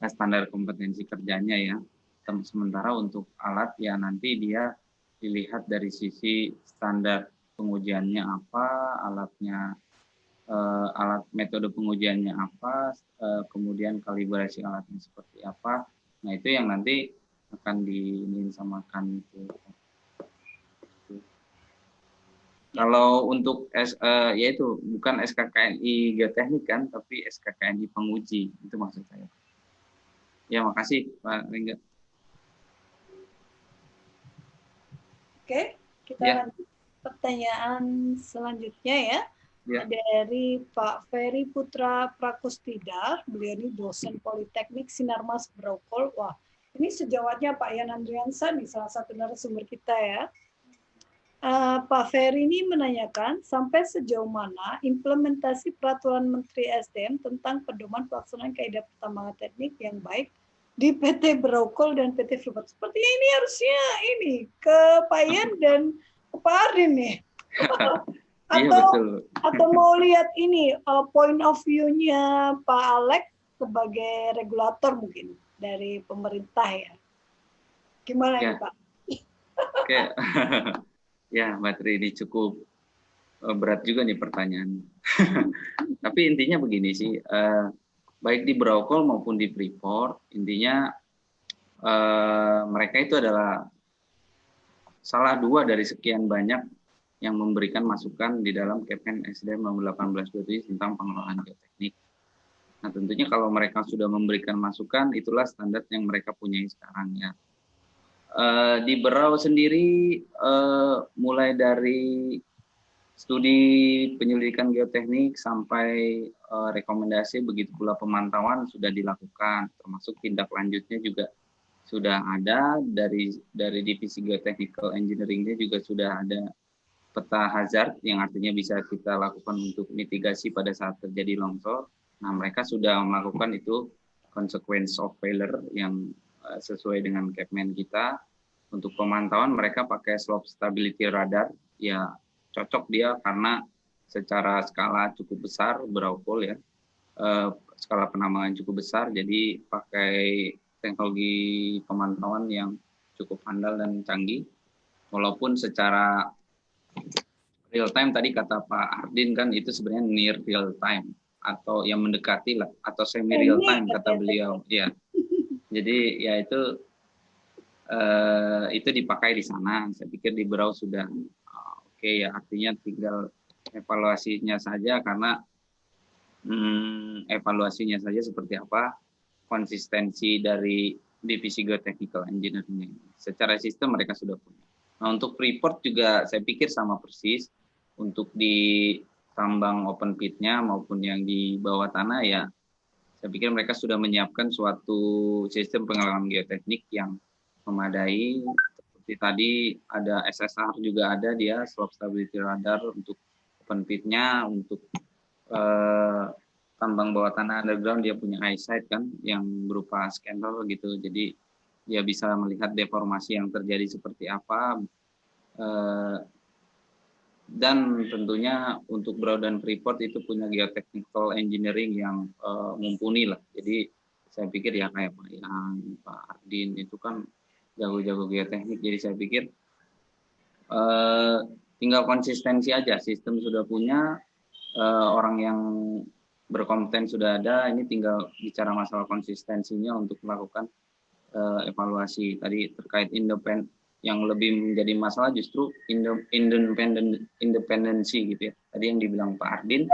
standar kompetensi kerjanya ya. Sementara untuk alat ya nanti dia dilihat dari sisi standar pengujiannya apa, alat metode pengujiannya apa, kemudian kalibrasi alatnya seperti apa. Nah itu yang nanti akan disamakan itu. Kalau untuk yaitu bukan SKKNI geoteknik kan, tapi SKKNI penguji, itu maksud saya. Ya makasih Pak Rengga. Oke, kita lanjut pertanyaan selanjutnya ya. Dari Pak Ferry Putra Prakustida, beliau ini dosen Politeknik Sinarmas Brokol. Wah, ini sejawatnya Pak Yan Andriansa nih, salah satu narasumber kita ya. Pak Ferry ini menanyakan sampai sejauh mana implementasi peraturan Menteri SDM tentang pedoman pelaksanaan kaidah pertambangan teknik yang baik di PT Brokol dan PT Freeport. Sepertinya ini harusnya ke Pak Yan dan ke Pak Arin nih. Atau mau lihat ini point of view-nya Pak Alex sebagai regulator mungkin dari pemerintah ya. Gimana ya Pak? Oke. Ya, Mbak Tri, ini cukup berat juga nih pertanyaan. Tapi intinya begini sih, baik di Brockol maupun di Freeport, intinya mereka itu adalah salah dua dari sekian banyak yang memberikan masukan di dalam KPN SDM nomor 1827 tentang pengelolaan geoteknik. Nah, tentunya kalau mereka sudah memberikan masukan, itulah standar yang mereka punyai sekarang ya. Di Berau sendiri, mulai dari studi penyelidikan geoteknik sampai rekomendasi, begitu pula pemantauan sudah dilakukan, termasuk tindak lanjutnya juga sudah ada dari divisi geotechnical engineering-nya juga sudah ada peta hazard yang artinya bisa kita lakukan untuk mitigasi pada saat terjadi longsor. Nah, mereka sudah melakukan itu consequence of failure yang sesuai dengan Capman kita. Untuk pemantauan mereka pakai slope stability radar, ya cocok dia karena secara skala cukup besar, Brockol ya, skala penambangan cukup besar, jadi pakai teknologi pemantauan yang cukup handal dan canggih. Walaupun secara real time tadi kata Pak Ardin kan itu sebenarnya near real time atau yang mendekati lah atau semi real time kata beliau. Ya. Jadi ya itu dipakai di sana. Saya pikir di Berau sudah oke ya, artinya tinggal evaluasinya saja karena evaluasinya saja seperti apa konsistensi dari divisi geotechnical engineering. Secara sistem mereka sudah punya. Nah, untuk Freeport juga saya pikir sama persis. Untuk di tambang open pit-nya maupun yang di bawah tanah ya, saya pikir mereka sudah menyiapkan suatu sistem pengelolaan geoteknik yang memadai. Seperti tadi ada SSR juga ada dia, slope stability radar untuk open pit-nya, untuk tambang bawah tanah underground dia punya eyesight kan yang berupa scanner gitu, jadi dia bisa melihat deformasi yang terjadi seperti apa, dan tentunya untuk Berau dan Freeport itu punya geotechnical engineering yang mumpuni lah. Jadi saya pikir ya kayak Pak Yang, Pak Ardin itu kan jago-jago geoteknik, jadi saya pikir tinggal konsistensi aja, sistem sudah punya, orang yang berkompeten sudah ada, ini tinggal bicara masalah konsistensinya untuk melakukan evaluasi. Tadi terkait yang lebih menjadi masalah justru independensi gitu ya. Tadi yang dibilang Pak Ardin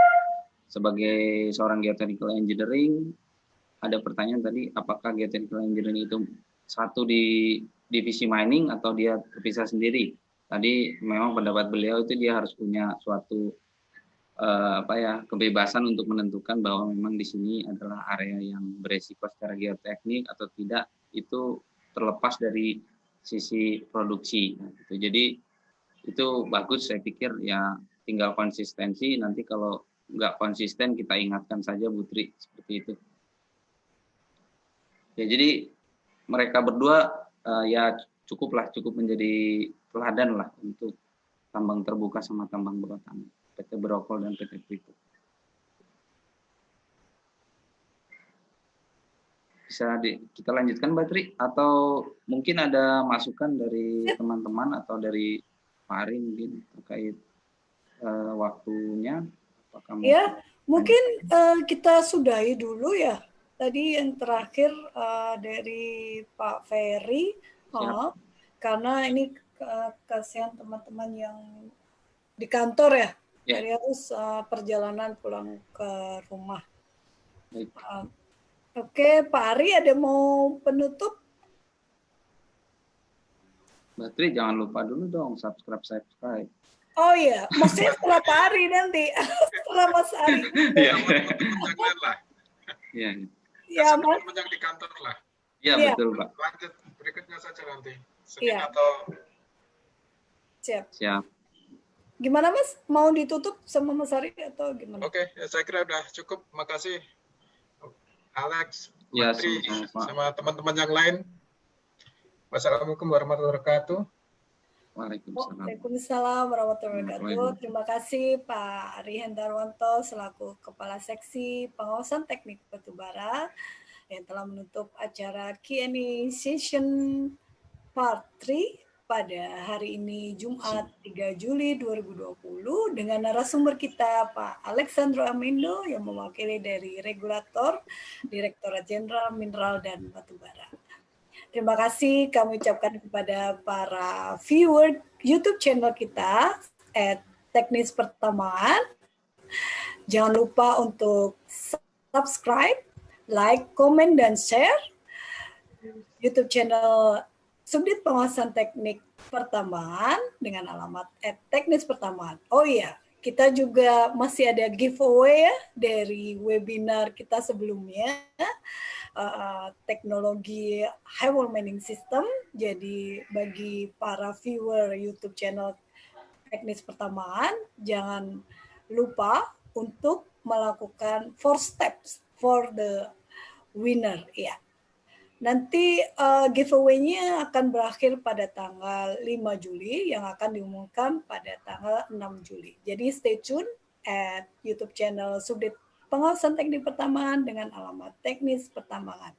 sebagai seorang geotechnical engineering, ada pertanyaan tadi apakah geotechnical engineering itu satu di divisi mining atau dia terpisah sendiri. Tadi memang pendapat beliau itu dia harus punya suatu kebebasan untuk menentukan bahwa memang di sini adalah area yang beresiko secara geoteknik atau tidak, itu terlepas dari sisi produksi. Gitu. Jadi itu bagus, saya pikir ya tinggal konsistensi, nanti kalau nggak konsisten kita ingatkan saja Bu Tri, seperti itu. Ya, jadi mereka berdua ya cukup menjadi teladan lah untuk tambang terbuka sama tambang bawah tanah. PT Brockol dan PT Freeport. Bisa kita lanjutkan Mbak Tri, atau mungkin ada masukan dari teman-teman atau dari Pak Ari mungkin terkait waktunya. Ya, mungkin kita sudahi dulu ya. Tadi yang terakhir dari Pak Ferry, karena ini kasihan teman-teman yang di kantor ya. Jadi harus perjalanan pulang ke rumah. Oke, Pak Ari ada mau penutup? Mbak Tri jangan lupa dulu dong subscribe. Oh iya, maksudnya setelah Pak Ari nanti, setelah Mas Ari. Iya. Ya, Mas. Yang di kantor lah. Iya, betul Pak. Lanjut berikutnya saja nanti. Senin atau. Siap. Gimana Mas? Mau ditutup sama Mas Ari atau gimana? Oke, ya, saya kira udah cukup. Makasih Alex, ya, Tri, sama teman-teman yang lain. Wassalamualaikum warahmatullahi wabarakatuh. Waalaikumsalam warahmatullahi wabarakatuh. Terima kasih Pak Ari Hendarwanto selaku Kepala Seksi Pengawasan Teknik Batubara yang telah menutup acara Q&A Session Part 3 pada hari ini Jumat 3 Juli 2020 dengan narasumber kita Pak Alexandro Amindo yang mewakili dari regulator Direktorat Jenderal Mineral dan Batubara. Terima kasih kami ucapkan kepada para viewer YouTube channel kita Teknis Pertambangan. Jangan lupa untuk subscribe, like, komen, dan share YouTube channel Subdit Pengawasan Teknik Pertambangan dengan alamat @teknis pertambangan. Oh iya, kita juga masih ada giveaway ya dari webinar kita sebelumnya, teknologi high wall mining system. Jadi bagi para viewer YouTube channel Teknis Pertambangan, jangan lupa untuk melakukan 4 steps for the winner ya. Nanti giveaway-nya akan berakhir pada tanggal 5 Juli yang akan diumumkan pada tanggal 6 Juli. Jadi stay tune at YouTube channel Subdit Pengawasan Teknik Pertambangan dengan alamat Teknis Pertambangan.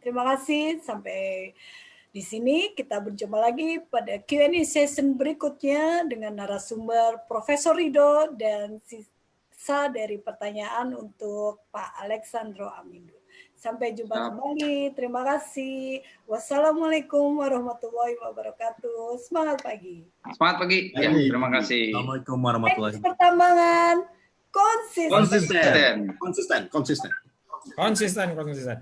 Terima kasih, sampai di sini kita berjumpa lagi pada Q&A session berikutnya dengan narasumber Profesor Ridho dan sisa dari pertanyaan untuk Pak Alexandro Amindo. Sampai jumpa kembali. Terima kasih. Wassalamualaikum warahmatullahi wabarakatuh. Semangat pagi. Semangat pagi. Ya, terima kasih. Assalamualaikum warahmatullahi Teknis Pertambangan konsisten. Konsisten. Konsisten.